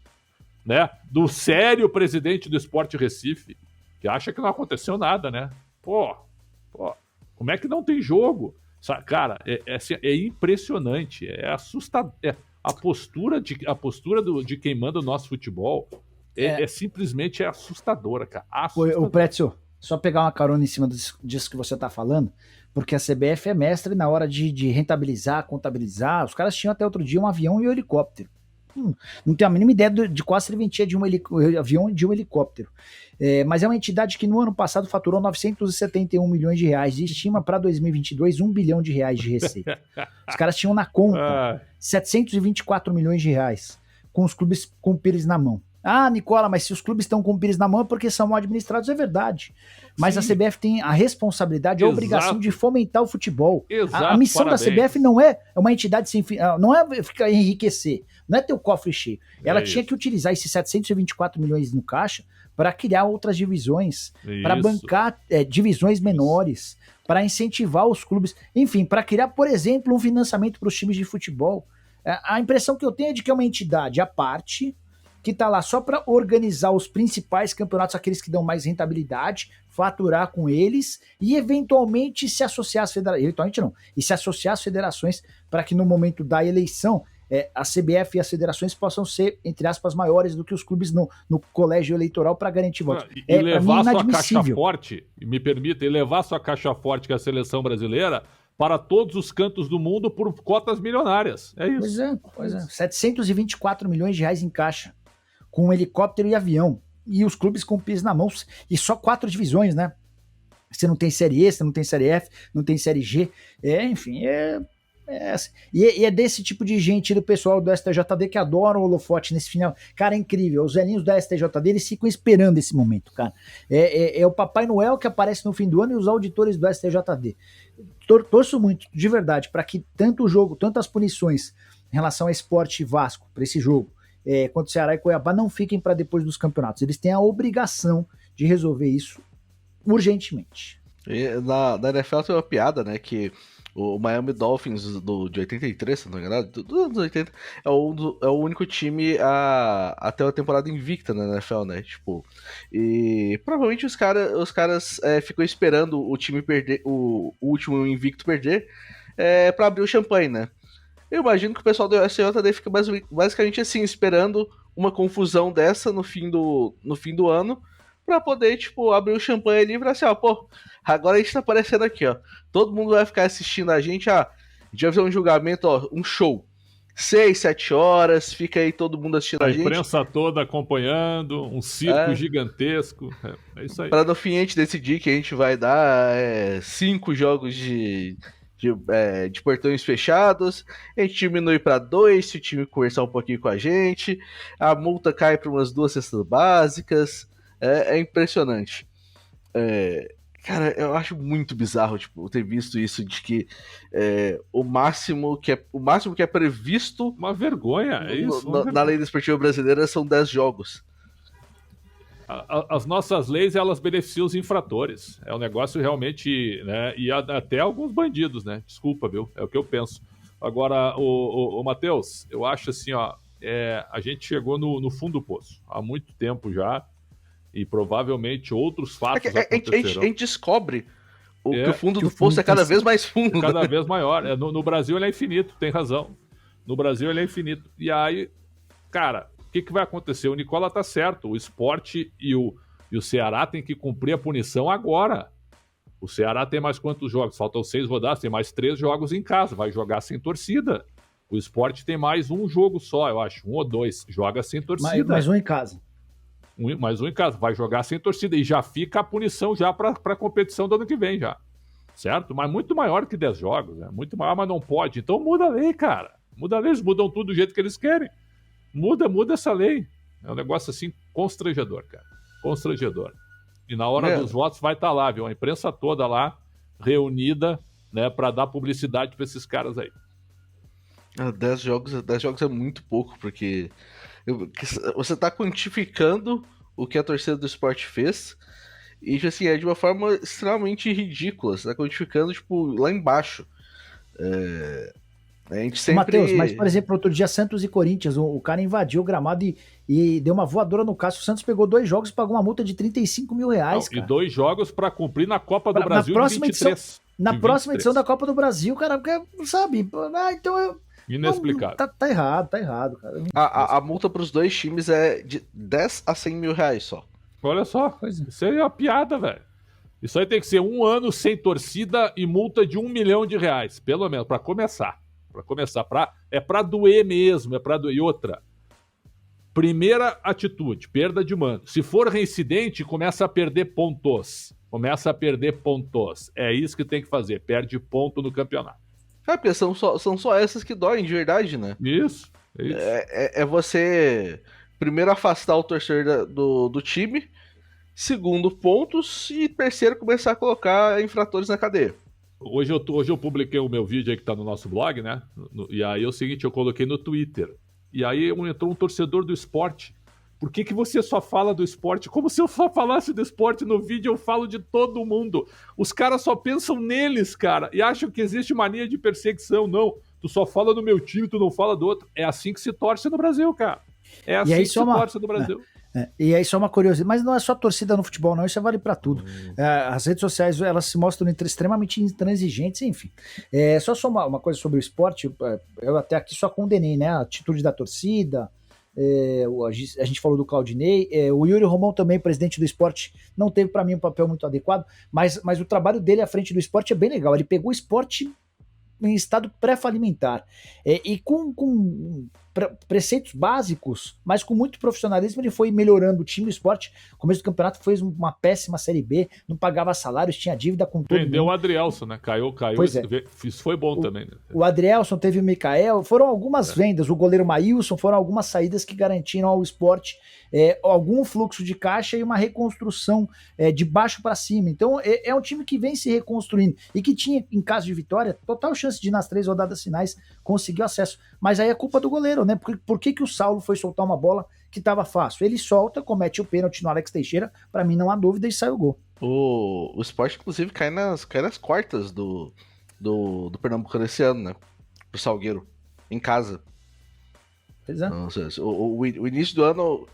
né? Do sério presidente do Sport Recife, que acha que não aconteceu nada, né? Pô, como é que não tem jogo? Cara, é impressionante, é assustador. A postura de quem manda o nosso futebol simplesmente assustadora, cara. O Prétio, só pegar uma carona em cima disso que você tá falando, porque a CBF é mestre na hora de rentabilizar, contabilizar. Os caras tinham até outro dia um avião e um helicóptero. Não tenho a mínima ideia de qual a serventia de um avião e de um helicóptero. Mas é uma entidade que no ano passado faturou 971 milhões de reais e estima para 2022 1 bilhão de reais de receita. Os caras tinham na conta 724 milhões de reais, com os clubes com o pires na mão. Ah, Nicola, mas se os clubes estão com o pires na mão é porque são mal administrados, é verdade. Mas sim, a CBF tem a responsabilidade, a obrigação de fomentar o futebol. A missão da CBF não é uma entidade sem fim, não é ficar enriquecer, não é ter o cofre cheio. Ela tinha que utilizar esses 724 milhões no caixa para criar outras divisões, para bancar divisões menores, para incentivar os clubes, enfim, para criar, por exemplo, um financiamento para os times de futebol. A impressão que eu tenho é de que é uma entidade à parte, que está lá só para organizar os principais campeonatos, aqueles que dão mais rentabilidade, faturar com eles e eventualmente se associar às federações, eventualmente não, e se associar às federações para que no momento da eleição a CBF e as federações possam ser, entre aspas, maiores do que os clubes no colégio eleitoral para garantir votos. E levar sua caixa forte, me permita, e levar sua caixa forte, que é a seleção brasileira, para todos os cantos do mundo por cotas milionárias. É isso. Pois é. 724 milhões de reais em caixa, com helicóptero e avião, e os clubes com pires na mão, e só 4 divisões, né? Você não tem Série E, você não tem Série F, não tem Série G, enfim, assim. E é desse tipo de gente do pessoal do STJD que adora o holofote nesse final. Cara, é incrível, os velhinhos da STJD, eles ficam esperando esse momento, cara. É o Papai Noel que aparece no fim do ano e os auditores do STJD. Torço muito, de verdade, para que tanto o jogo, tanto as punições em relação a Sport e Vasco, para esse jogo, quanto Ceará e Cuiabá, não fiquem para depois dos campeonatos. Eles têm a obrigação de resolver isso urgentemente. E na NFL tem uma piada, né, que o Miami Dolphins de 83, se não me engano, dos anos 80, é o único time a ter uma temporada invicta na NFL, né? Tipo, e provavelmente os caras ficam esperando o time perder, o último invicto perder, pra abrir o champanhe, né? Eu imagino que o pessoal do SJD fica basicamente assim, esperando uma confusão dessa no fim do ano, pra poder, tipo, abrir o champanhe ali e falar assim, ó, pô, agora a gente tá aparecendo aqui, ó. Todo mundo vai ficar assistindo a gente vai fazer um julgamento, ó, um show. 6, 7 horas, fica aí todo mundo assistindo a gente. A imprensa toda acompanhando, um circo gigantesco. É isso aí. Pra no fim a gente decidir que a gente vai dar 5 jogos de portões fechados, a gente diminui para 2 se o time conversar um pouquinho com a gente, a multa cai para umas 2 cestas básicas. É impressionante. Cara, eu acho muito bizarro, tipo, ter visto isso de que o máximo que é previsto... Uma vergonha, é isso? Na lei desportiva brasileira são 10 jogos. As nossas leis, elas beneficiam os infratores. É um negócio realmente, né? E até alguns bandidos, né? Desculpa, viu? É o que eu penso. Agora, o Matheus, eu acho assim, ó, a gente chegou no fundo do poço há muito tempo já. E provavelmente outros fatos a acontecerão. gente descobre que o fundo do poço é cada vez mais fundo. Cada vez maior. No Brasil ele é infinito, tem razão. No Brasil ele é infinito. E aí, cara, o que vai acontecer? O Nicola tá certo. O Sport e o Ceará tem que cumprir a punição agora. O Ceará tem mais quantos jogos? Faltam 6 rodadas, tem mais 3 jogos em casa. Vai jogar sem torcida. O Sport tem mais um jogo só, eu acho. 1 ou 2. Joga sem torcida. Mais um em casa. Mais um em casa. Vai jogar sem torcida. E já fica a punição já para a competição do ano que vem já. Certo? Mas muito maior que 10 jogos. Né? Muito maior, mas não pode. Então muda a lei, cara. Muda a lei. Eles mudam tudo do jeito que eles querem. Muda essa lei. É um negócio assim constrangedor, cara. Constrangedor. E na hora dos votos vai estar lá, viu? A imprensa toda lá reunida, né, para dar publicidade para esses caras aí. 10 jogos é muito pouco, porque você está quantificando o que a torcida do Sport fez e assim, é de uma forma extremamente ridícula. Você está quantificando tipo, lá embaixo. A gente sempre... Matheus, mas por exemplo, outro dia Santos e Corinthians, o cara invadiu o gramado e deu uma voadora no Cássio. O Santos pegou 2 jogos e pagou uma multa de R$35 mil. Cara. E 2 jogos para cumprir na Copa do Brasil de 23. Na próxima edição da Copa do Brasil, cara, porque, sabe, então eu... Inexplicável. Tá errado, cara. A multa para os 2 times é de 10 a 100 mil reais só. Olha só, isso aí é uma piada, velho. Isso aí tem que ser 1 ano sem torcida e multa de R$1 milhão, pelo menos, para começar. É para doer mesmo, é para doer. E outra, primeira atitude, perda de mando. Se for reincidente, começa a perder pontos. É isso que tem que fazer, perde ponto no campeonato. Porque são só essas que doem de verdade, né? Isso. É você, primeiro, afastar o torcedor do time, segundo, pontos, e terceiro, começar a colocar infratores na cadeia. Hoje eu publiquei o meu vídeo aí que tá no nosso blog, né? E aí é o seguinte, eu coloquei no Twitter. E aí entrou um torcedor do Sport. Por que você só fala do Sport? Como se eu só falasse do Sport no vídeo, eu falo de todo mundo. Os caras só pensam neles, cara, e acham que existe mania de perseguição. Não, tu só fala do meu time, tu não fala do outro. É assim que se torce no Brasil, cara. É assim que se torce no Brasil. E aí só uma curiosidade, mas não é só torcida no futebol não, isso vale para tudo. As redes sociais, elas se mostram extremamente intransigentes, enfim. Só uma coisa sobre o esporte, eu até aqui só condenei, né, a atitude da torcida, a gente falou do Claudinei, o Yuri Romão também, presidente do esporte, não teve para mim um papel muito adequado, mas o trabalho dele à frente do esporte é bem legal, ele pegou o esporte em estado pré-falimentar e com preceitos básicos, mas com muito profissionalismo ele foi melhorando o time do esporte. No começo do campeonato fez uma péssima Série B, não pagava salários, tinha dívida com todo mundo. Vendeu o Adrielson, né? Caiu. Isso foi bom também. Né? O Adrielson, teve o Mikael, foram algumas vendas, o goleiro Maílson, foram algumas saídas que garantiram ao esporte algum fluxo de caixa e uma reconstrução de baixo para cima. Então é um time que vem se reconstruindo e que tinha, em caso de vitória, total chance de nas 3 rodadas finais conseguir acesso. Mas aí é culpa do goleiro, né? Por que o Saulo foi soltar uma bola que estava fácil? Ele solta, comete o pênalti no Alex Teixeira, para mim não há dúvida, e sai o gol. O Sport, inclusive, cai nas quartas do Pernambucano esse ano, né? Pro Salgueiro, em casa. Pois é. O início do ano,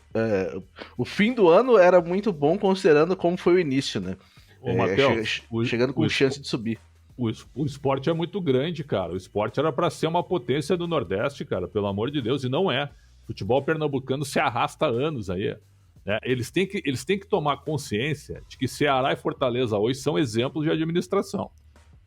o fim do ano era muito bom considerando como foi o início, né? Matheus, chegando com chance de subir. O esporte é muito grande, cara. O esporte era para ser uma potência do Nordeste, cara, pelo amor de Deus, e não é. O futebol pernambucano se arrasta há anos aí. Né? Eles têm que tomar consciência de que Ceará e Fortaleza hoje são exemplos de administração.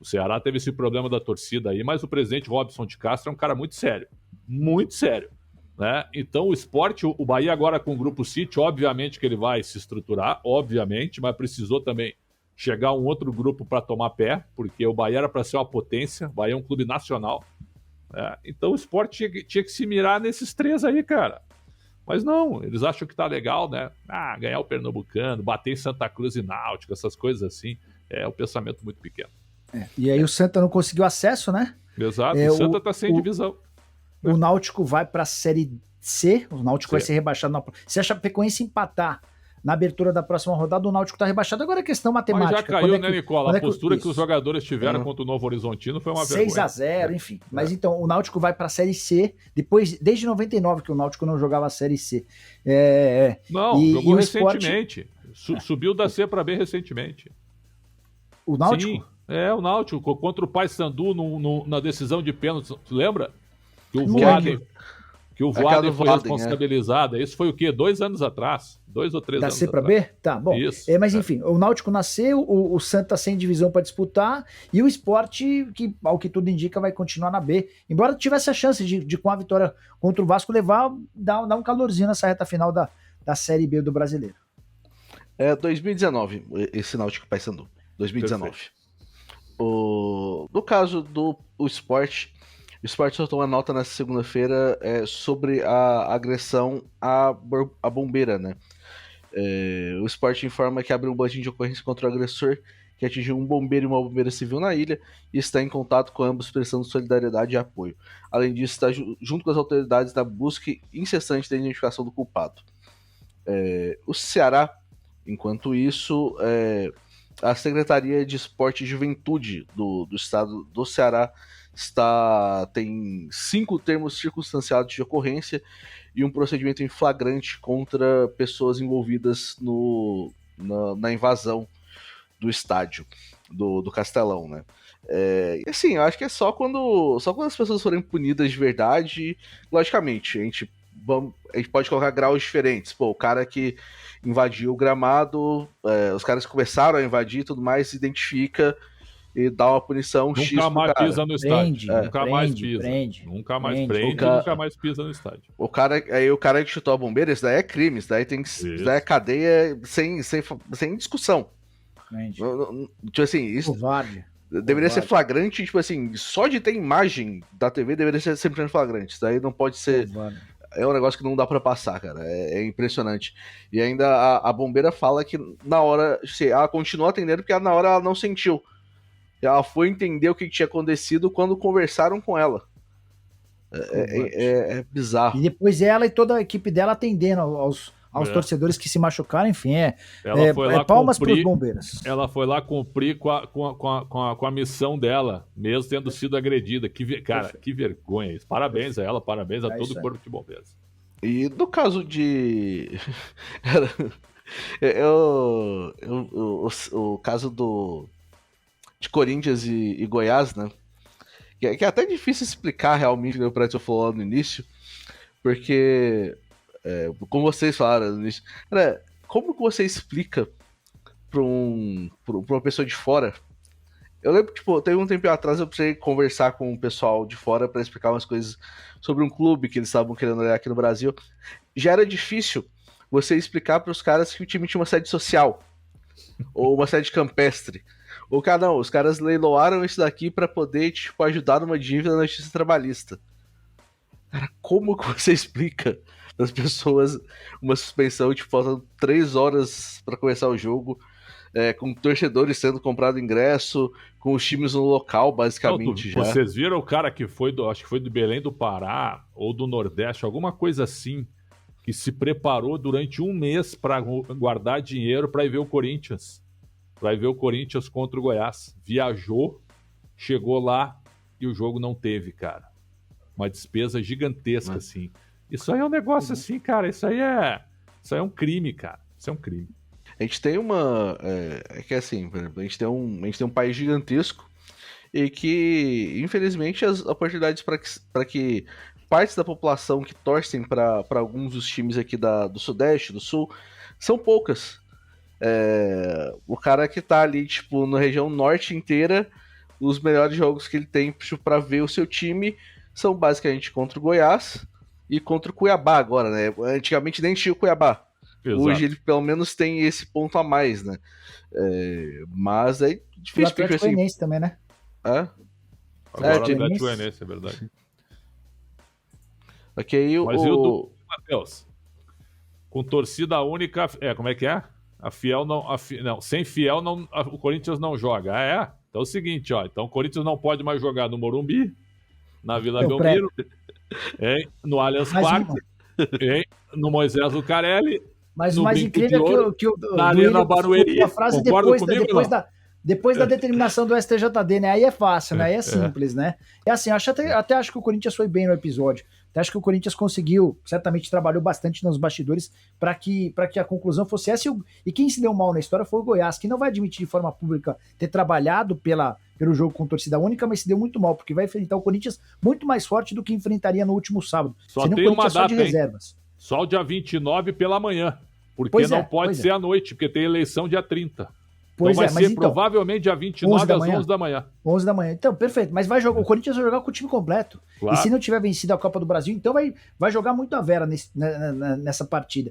O Ceará teve esse problema da torcida aí, mas o presidente Robson de Castro é um cara muito sério. Muito sério. Né? Então o esporte, o Bahia agora com o Grupo City, obviamente que ele vai se estruturar, obviamente, mas precisou também chegar um outro grupo para tomar pé, porque o Bahia era para ser uma potência, o Bahia é um clube nacional. Então o esporte tinha que se mirar nesses 3 aí, cara. Mas não, eles acham que tá legal, né? Ganhar o Pernambucano, bater em Santa Cruz e Náutico, essas coisas assim, é um pensamento muito pequeno. E aí o Santa não conseguiu acesso, né? Exato, o Santa tá sem divisão. O Náutico vai para a Série C, o Náutico vai ser rebaixado. Se a Chapecoense empatar na abertura da próxima rodada, o Náutico está rebaixado. Agora é questão matemática. Mas já caiu, né, Nicola? A postura que os jogadores tiveram contra o Novo Horizontino foi uma vergonha. 6-0, enfim. Mas então, o Náutico vai para a Série C, desde 99 que o Náutico não jogava a Série C. Jogou recentemente. Subiu da C para B recentemente. O Náutico? Sim, o Náutico contra o Paysandu na decisão de pênalti. Tu lembra? Que o Voaden foi responsabilizado. Isso foi o quê? 2 anos atrás? 2 ou 3 da anos C para B? Tá, bom. Isso, mas enfim, o Náutico nasceu, o Santa tá sem divisão para disputar, e o Sport, que ao que tudo indica, vai continuar na B. Embora tivesse a chance de com a vitória contra o Vasco, dar um calorzinho nessa reta final da Série B do Brasileiro. 2019, esse Náutico Paysandu. 2019. No caso do Sport, o Sport soltou uma nota nessa segunda-feira sobre a agressão à bombeira, né? O Sport informa que abriu um boletim de ocorrência contra o agressor que atingiu um bombeiro e uma bombeira civil na ilha e está em contato com ambos prestando solidariedade e apoio. Além disso, está junto com as autoridades na busca incessante da identificação do culpado. O Ceará, enquanto isso, a Secretaria de Esporte e Juventude do estado do Ceará tem 5 termos circunstanciados de ocorrência e um procedimento em flagrante contra pessoas envolvidas na invasão do estádio, do Castelão, né? E assim, eu acho que é só quando as pessoas forem punidas de verdade. Logicamente, a gente pode colocar graus diferentes. Pô, o cara que invadiu o gramado, os caras que começaram a invadir e tudo mais, se identifica e dá uma punição X pro cara. Nunca mais pisa no estádio. Nunca mais pisa. Nunca mais pisa no estádio. O cara que chutou a bombeira, isso daí é crime, isso daí é cadeia sem discussão. Tipo assim, isso deveria ser flagrante, tipo assim, só de ter imagem da TV deveria ser sempre flagrante. Isso daí não pode ser. É um negócio que não dá pra passar, cara. É impressionante. E ainda a bombeira fala que na hora, ela continua atendendo porque na hora ela não sentiu. Ela foi entender o que tinha acontecido quando conversaram com ela. É bizarro. E depois ela e toda a equipe dela atendendo aos torcedores que se machucaram, enfim, ela foi lá palmas para os bombeiros. Ela foi lá cumprir com a missão dela, mesmo tendo sido agredida. Cara, que vergonha isso. Parabéns a ela, parabéns a todo o corpo de bombeiros. E no caso de... o caso de Corinthians e Goiás, né? Que é até difícil explicar realmente, né, para eu falar no início, porque... como vocês falaram no início, cara, como que você explica pra uma pessoa de fora? Eu lembro que, teve um tempo atrás eu precisei conversar com o pessoal de fora pra explicar umas coisas sobre um clube que eles estavam querendo olhar aqui no Brasil. Já era difícil você explicar pros caras que o time tinha uma sede social ou uma sede campestre. Ou, cara, não, os caras leiloaram isso daqui pra poder, ajudar numa dívida na justiça trabalhista. Cara, como que você explica das pessoas uma suspensão, faltam 3 horas para começar o jogo, com torcedores sendo comprado ingresso, com os times no local, basicamente. Não, vocês viram o cara que foi acho que foi do Belém do Pará, ou do Nordeste, alguma coisa assim, que se preparou durante 1 mês para guardar dinheiro para ir ver o Corinthians. Para ir ver o Corinthians contra o Goiás. Viajou, chegou lá e o jogo não teve, cara. Uma despesa gigantesca, assim. Isso aí é um negócio assim, cara. Isso aí é um crime, cara. Isso é um crime. A gente tem uma... que assim, por exemplo, a gente tem um país gigantesco e que, infelizmente, as oportunidades para que partes da população que torcem para alguns dos times aqui do Sudeste, do Sul, são poucas. O cara que tá ali, na região norte inteira, os melhores jogos que ele tem para ver o seu time são basicamente contra o Goiás e contra o Cuiabá agora, né? Antigamente nem tinha o Cuiabá. Exato. Hoje ele pelo menos tem esse ponto a mais, né? Mas é difícil. O Atlético Goianiense também, né? Agora o Atlético Goianiense, é verdade. Ok, mas e o do Matheus? Com torcida única, como é que é? A fiel não, sem fiel não, o Corinthians não joga. Então é o seguinte, então o Corinthians não pode mais jogar no Morumbi, na Vila Belmiro, no Allianz Parque, no Moisés Lucarelli, mas o mais incrível é que o na Arena Barueri. A frase Depois da determinação do STJD, né? Aí é fácil, né? Aí é simples, né? É assim, eu até acho que o Corinthians foi bem no episódio. Até acho que o Corinthians conseguiu, certamente trabalhou bastante nos bastidores para que a conclusão fosse essa. E quem se deu mal na história foi o Goiás, que não vai admitir de forma pública ter trabalhado pelo jogo com torcida única, mas se deu muito mal, porque vai enfrentar o Corinthians muito mais forte do que enfrentaria no último sábado. Só tem uma data, de reservas. Só o dia 29 pela manhã, porque não pode ser à noite, porque tem eleição dia 30. Então vai ser provavelmente dia 29 às 11 da manhã. 11 da manhã. Então, perfeito. Mas o Corinthians vai jogar com o time completo. Claro. E se não tiver vencido a Copa do Brasil, então vai jogar muito a vera nessa partida.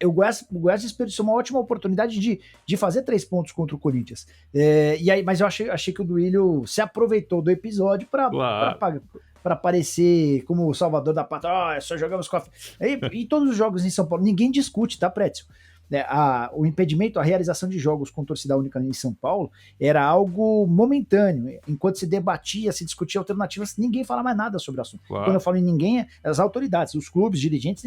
O Goiás desperdiçou uma ótima oportunidade de fazer 3 pontos contra o Corinthians. Mas eu achei que o Duílio se aproveitou do episódio para aparecer como o salvador da pátria. Só jogamos com a... E todos os jogos em São Paulo, ninguém discute, tá, Prétio? O impedimento, a realização de jogos com torcida única em São Paulo era algo momentâneo. Enquanto se debatia, se discutia alternativas, ninguém fala mais nada sobre o assunto. Claro. Quando eu falo em ninguém, as autoridades, os clubes, dirigentes,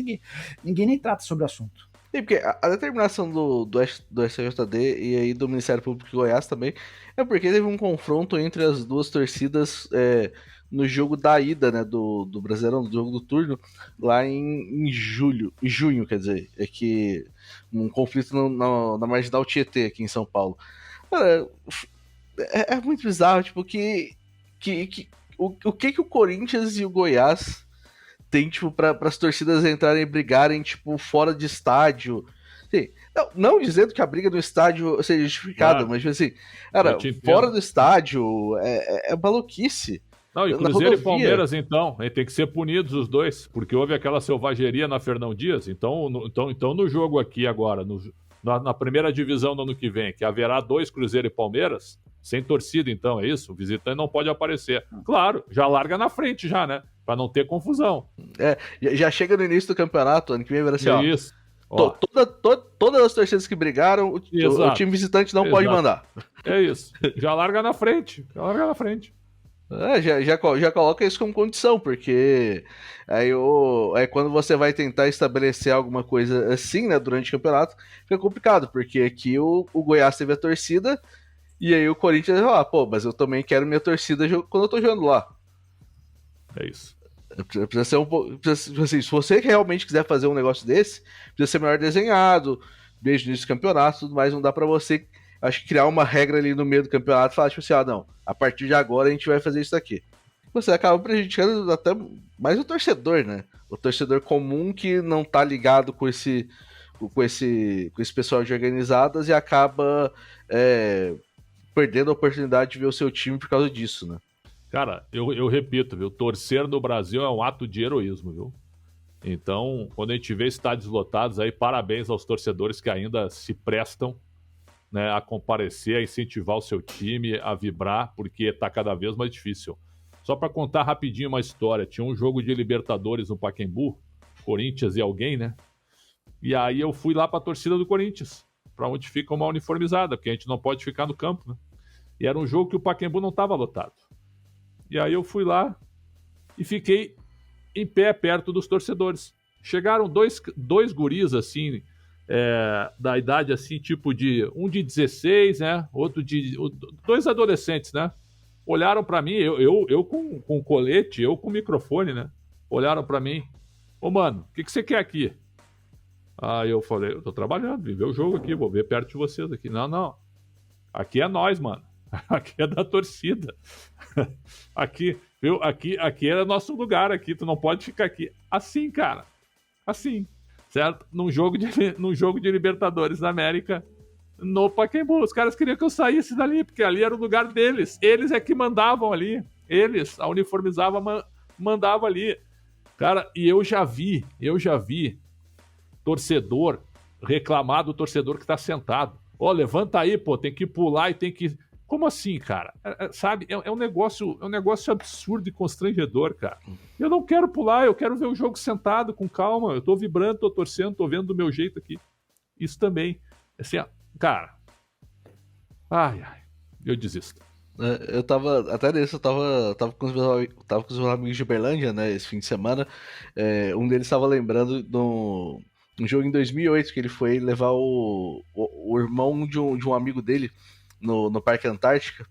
ninguém nem trata sobre o assunto. Sim, porque a determinação do STJD e aí do Ministério Público de Goiás também é porque teve um confronto entre as duas torcidas no jogo da ida, né, do Brasileirão, do jogo do turno, lá em junho, quer dizer, que um conflito na Marginal Tietê, aqui em São Paulo. Cara, é muito bizarro, tipo, o que o Corinthians e o Goiás tem, tipo, para as torcidas entrarem e brigarem, tipo, fora de estádio. Sim, não dizendo que a briga no estádio seja justificada, mas, assim, cara, fora do estádio é maluquice. Não, e Cruzeiro e Palmeiras, então, tem que ser punidos os dois, porque houve aquela selvageria na Fernão Dias. Então no jogo aqui agora, na primeira divisão do ano que vem, que haverá 2 Cruzeiro e Palmeiras, sem torcida, então, é isso? O visitante não pode aparecer. Claro, já larga na frente já, né? Pra não ter confusão. Já chega no início do campeonato, ano que vem vai ser assim, isso. Todas as torcidas que brigaram, o time visitante não pode mandar. É isso. Já larga na frente. Já coloca isso como condição, porque aí quando você vai tentar estabelecer alguma coisa assim, né, durante o campeonato, fica complicado, porque aqui o Goiás teve a torcida, e aí o Corinthians vai falar, mas eu também quero minha torcida quando eu tô jogando lá. É isso. Precisa ser assim, se você realmente quiser fazer um negócio desse, precisa ser melhor desenhado, desde o início do campeonato, tudo mais, não dá pra você... Acho que criar uma regra ali no meio do campeonato e falar, tipo assim, não, a partir de agora a gente vai fazer isso aqui. Você acaba prejudicando até mais o torcedor, né? O torcedor comum que não tá ligado com esse pessoal de organizadas e acaba perdendo a oportunidade de ver o seu time por causa disso, né? Cara, eu repito, viu? Torcer no Brasil é um ato de heroísmo, viu? Então, quando a gente vê estádios lotados aí, parabéns aos torcedores que ainda se prestam, né, a comparecer, a incentivar o seu time, a vibrar, porque está cada vez mais difícil. Só para contar rapidinho uma história, tinha um jogo de Libertadores no Pacaembu, Corinthians e alguém, né? E aí eu fui lá para a torcida do Corinthians, para onde fica uma uniformizada, porque a gente não pode ficar no campo, né? E era um jogo que o Pacaembu não estava lotado. E aí eu fui lá e fiquei em pé perto dos torcedores. Chegaram dois guris, assim, da idade, assim, tipo um de 16, né? Outro de... 2 adolescentes, né? Olharam pra mim, eu com colete, eu com microfone, né? Olharam pra mim. Ô, mano, o que você quer aqui? Aí eu falei, eu tô trabalhando, vim ver o jogo aqui, vou ver perto de vocês aqui. Não. Aqui é nós, mano. Aqui é da torcida. Aqui, viu? Aqui é nosso lugar aqui, tu não pode ficar aqui. Assim, cara. Assim. Certo? Num jogo de Libertadores da América, no Pacaembu. Os caras queriam que eu saísse dali, porque ali era o lugar deles. Eles é que mandavam ali. Eles, a uniformizava, mandava ali. Cara, e eu já vi torcedor reclamar do torcedor que tá sentado. Levanta aí, pô, tem que pular e tem que... Como assim, cara? Sabe? É um negócio absurdo e constrangedor, cara. Eu não quero pular, eu quero ver o jogo sentado, com calma. Eu tô vibrando, tô torcendo, tô vendo do meu jeito aqui. Isso também. Assim, cara... Ai, eu desisto. Eu tava... Até nisso, eu tava com os meus amigos de Uberlândia, né, esse fim de semana. Um deles tava lembrando de um jogo em 2008, que ele foi levar o irmão de um amigo dele no Parque Antártica.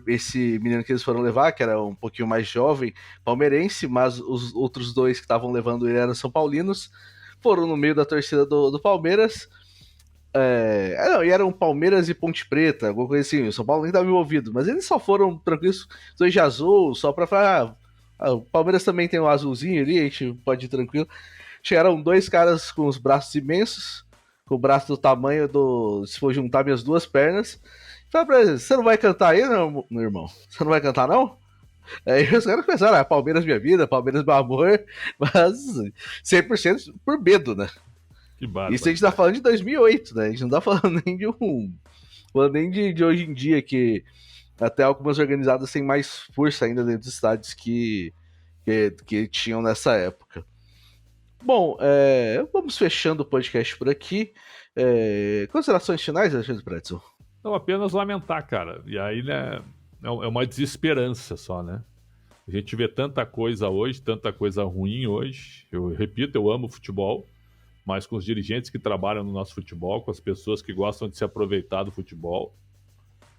Esse menino que eles foram levar, que era um pouquinho mais jovem, palmeirense, mas os outros dois que estavam levando ele eram São Paulinos, foram no meio da torcida do Palmeiras. E eram Palmeiras e Ponte Preta, alguma coisa assim. O São Paulo nem estava envolvido, mas eles só foram tranquilos, dois de azul, só pra falar. O Palmeiras também tem um azulzinho ali, a gente pode ir tranquilo. Chegaram dois caras com os braços imensos, com o braço do tamanho do. Se for juntar minhas duas pernas. Fala pra eles: você não vai cantar aí, meu irmão? Você não vai cantar, não? Aí os caras começaram: Palmeiras minha vida, Palmeiras meu amor, mas 100% por medo, né? Isso a gente tá falando de 2008, né? A gente não tá falando nem de hoje em dia, que até algumas organizadas têm mais força ainda dentro dos estádios que tinham nessa época. Bom, vamos fechando o podcast por aqui. Considerações finais, Alexandre Pretzel? Não, apenas lamentar, cara. E aí, né, é uma desesperança só, né? A gente vê tanta coisa hoje, tanta coisa ruim hoje. Eu repito, eu amo futebol, mas com os dirigentes que trabalham no nosso futebol, com as pessoas que gostam de se aproveitar do futebol,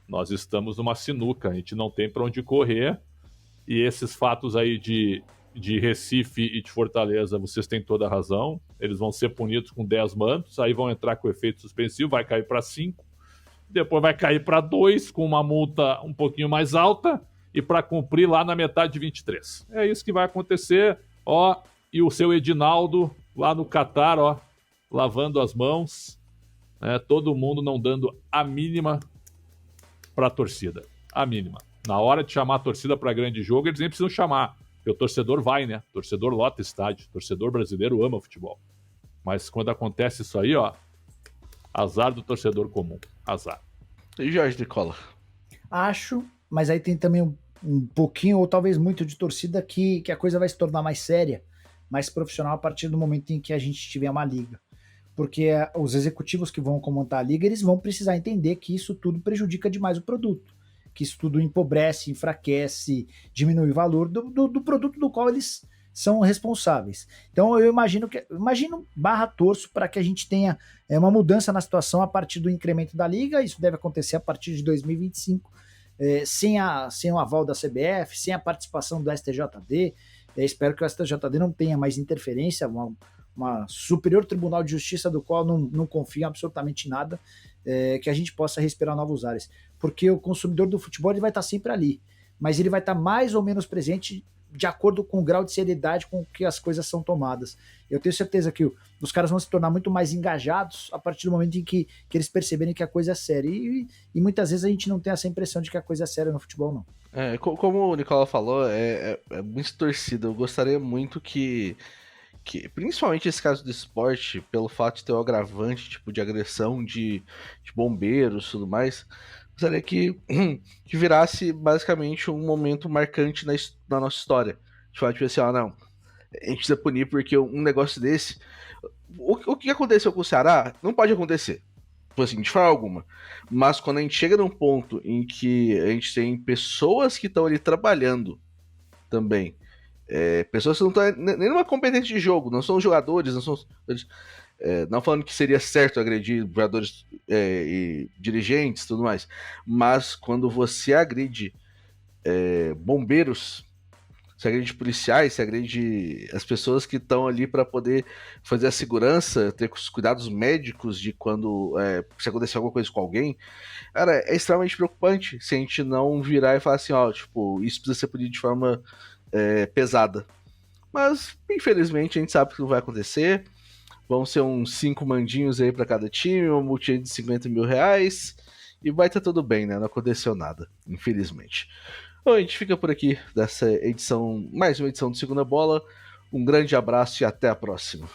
nós estamos numa sinuca, a gente não tem para onde correr, e esses fatos aí de Recife e de Fortaleza, vocês têm toda a razão, eles vão ser punidos com 10 mantos, aí vão entrar com efeito suspensivo, vai cair para 5, depois vai cair para 2, com uma multa um pouquinho mais alta, e para cumprir lá na metade de 23. É isso que vai acontecer, ó, e o seu Edinaldo lá no Catar, ó, lavando as mãos, né, todo mundo não dando a mínima para a torcida. A mínima. Na hora de chamar a torcida para grande jogo, eles nem precisam chamar, porque o torcedor vai, né? O torcedor lota estádio. O torcedor brasileiro ama futebol. Mas quando acontece isso aí, ó, azar do torcedor comum. Azar. E Jorge Nicola? Acho, mas aí tem também um pouquinho, ou talvez muito, de torcida que a coisa vai se tornar mais séria, mais profissional a partir do momento em que a gente tiver uma liga. Porque os executivos que vão comandar a liga, eles vão precisar entender que isso tudo prejudica demais o produto, que isso tudo empobrece, enfraquece, diminui o valor do produto do qual eles são responsáveis. Então eu imagino torço para que a gente tenha uma mudança na situação a partir do incremento da liga. Isso deve acontecer a partir de 2025, sem o aval da CBF, sem a participação do STJD. Espero que o STJD não tenha mais interferência, uma Superior Tribunal de Justiça do qual não confio em absolutamente nada, que a gente possa respirar novos ares. Porque o consumidor do futebol ele vai estar sempre ali, mas ele vai estar mais ou menos presente de acordo com o grau de seriedade com que as coisas são tomadas. Eu tenho certeza que os caras vão se tornar muito mais engajados a partir do momento em que eles perceberem que a coisa é séria. E muitas vezes a gente não tem essa impressão de que a coisa é séria no futebol, não. Como o Nicola falou, é muito torcida. Eu gostaria muito que principalmente esse caso do esporte, pelo fato de ter o agravante tipo de agressão de bombeiros e tudo mais, gostaria que virasse basicamente um momento marcante na nossa história. De falar, tipo assim, não, a gente precisa punir porque um negócio desse... O que aconteceu com o Ceará não pode acontecer, assim, de forma alguma. Mas quando a gente chega num ponto em que a gente tem pessoas que estão ali trabalhando também, pessoas que não estão nem numa competência de jogo, não são jogadores, não falando que seria certo agredir jogadores e dirigentes e tudo mais, mas quando você agride bombeiros, você agride policiais, você agride as pessoas que estão ali para poder fazer a segurança, ter os cuidados médicos de quando se acontecer alguma coisa com alguém, cara, é extremamente preocupante se a gente não virar e falar assim, isso precisa ser punido de forma pesada. Mas, infelizmente, a gente sabe que não vai acontecer. Vão ser uns 5 mandinhos aí para cada time, uma multinha de 50 mil reais, e vai estar tudo bem, né? Não aconteceu nada, infelizmente. Bom, a gente fica por aqui dessa edição, mais uma edição do Segunda Bola. Um grande abraço e até a próxima.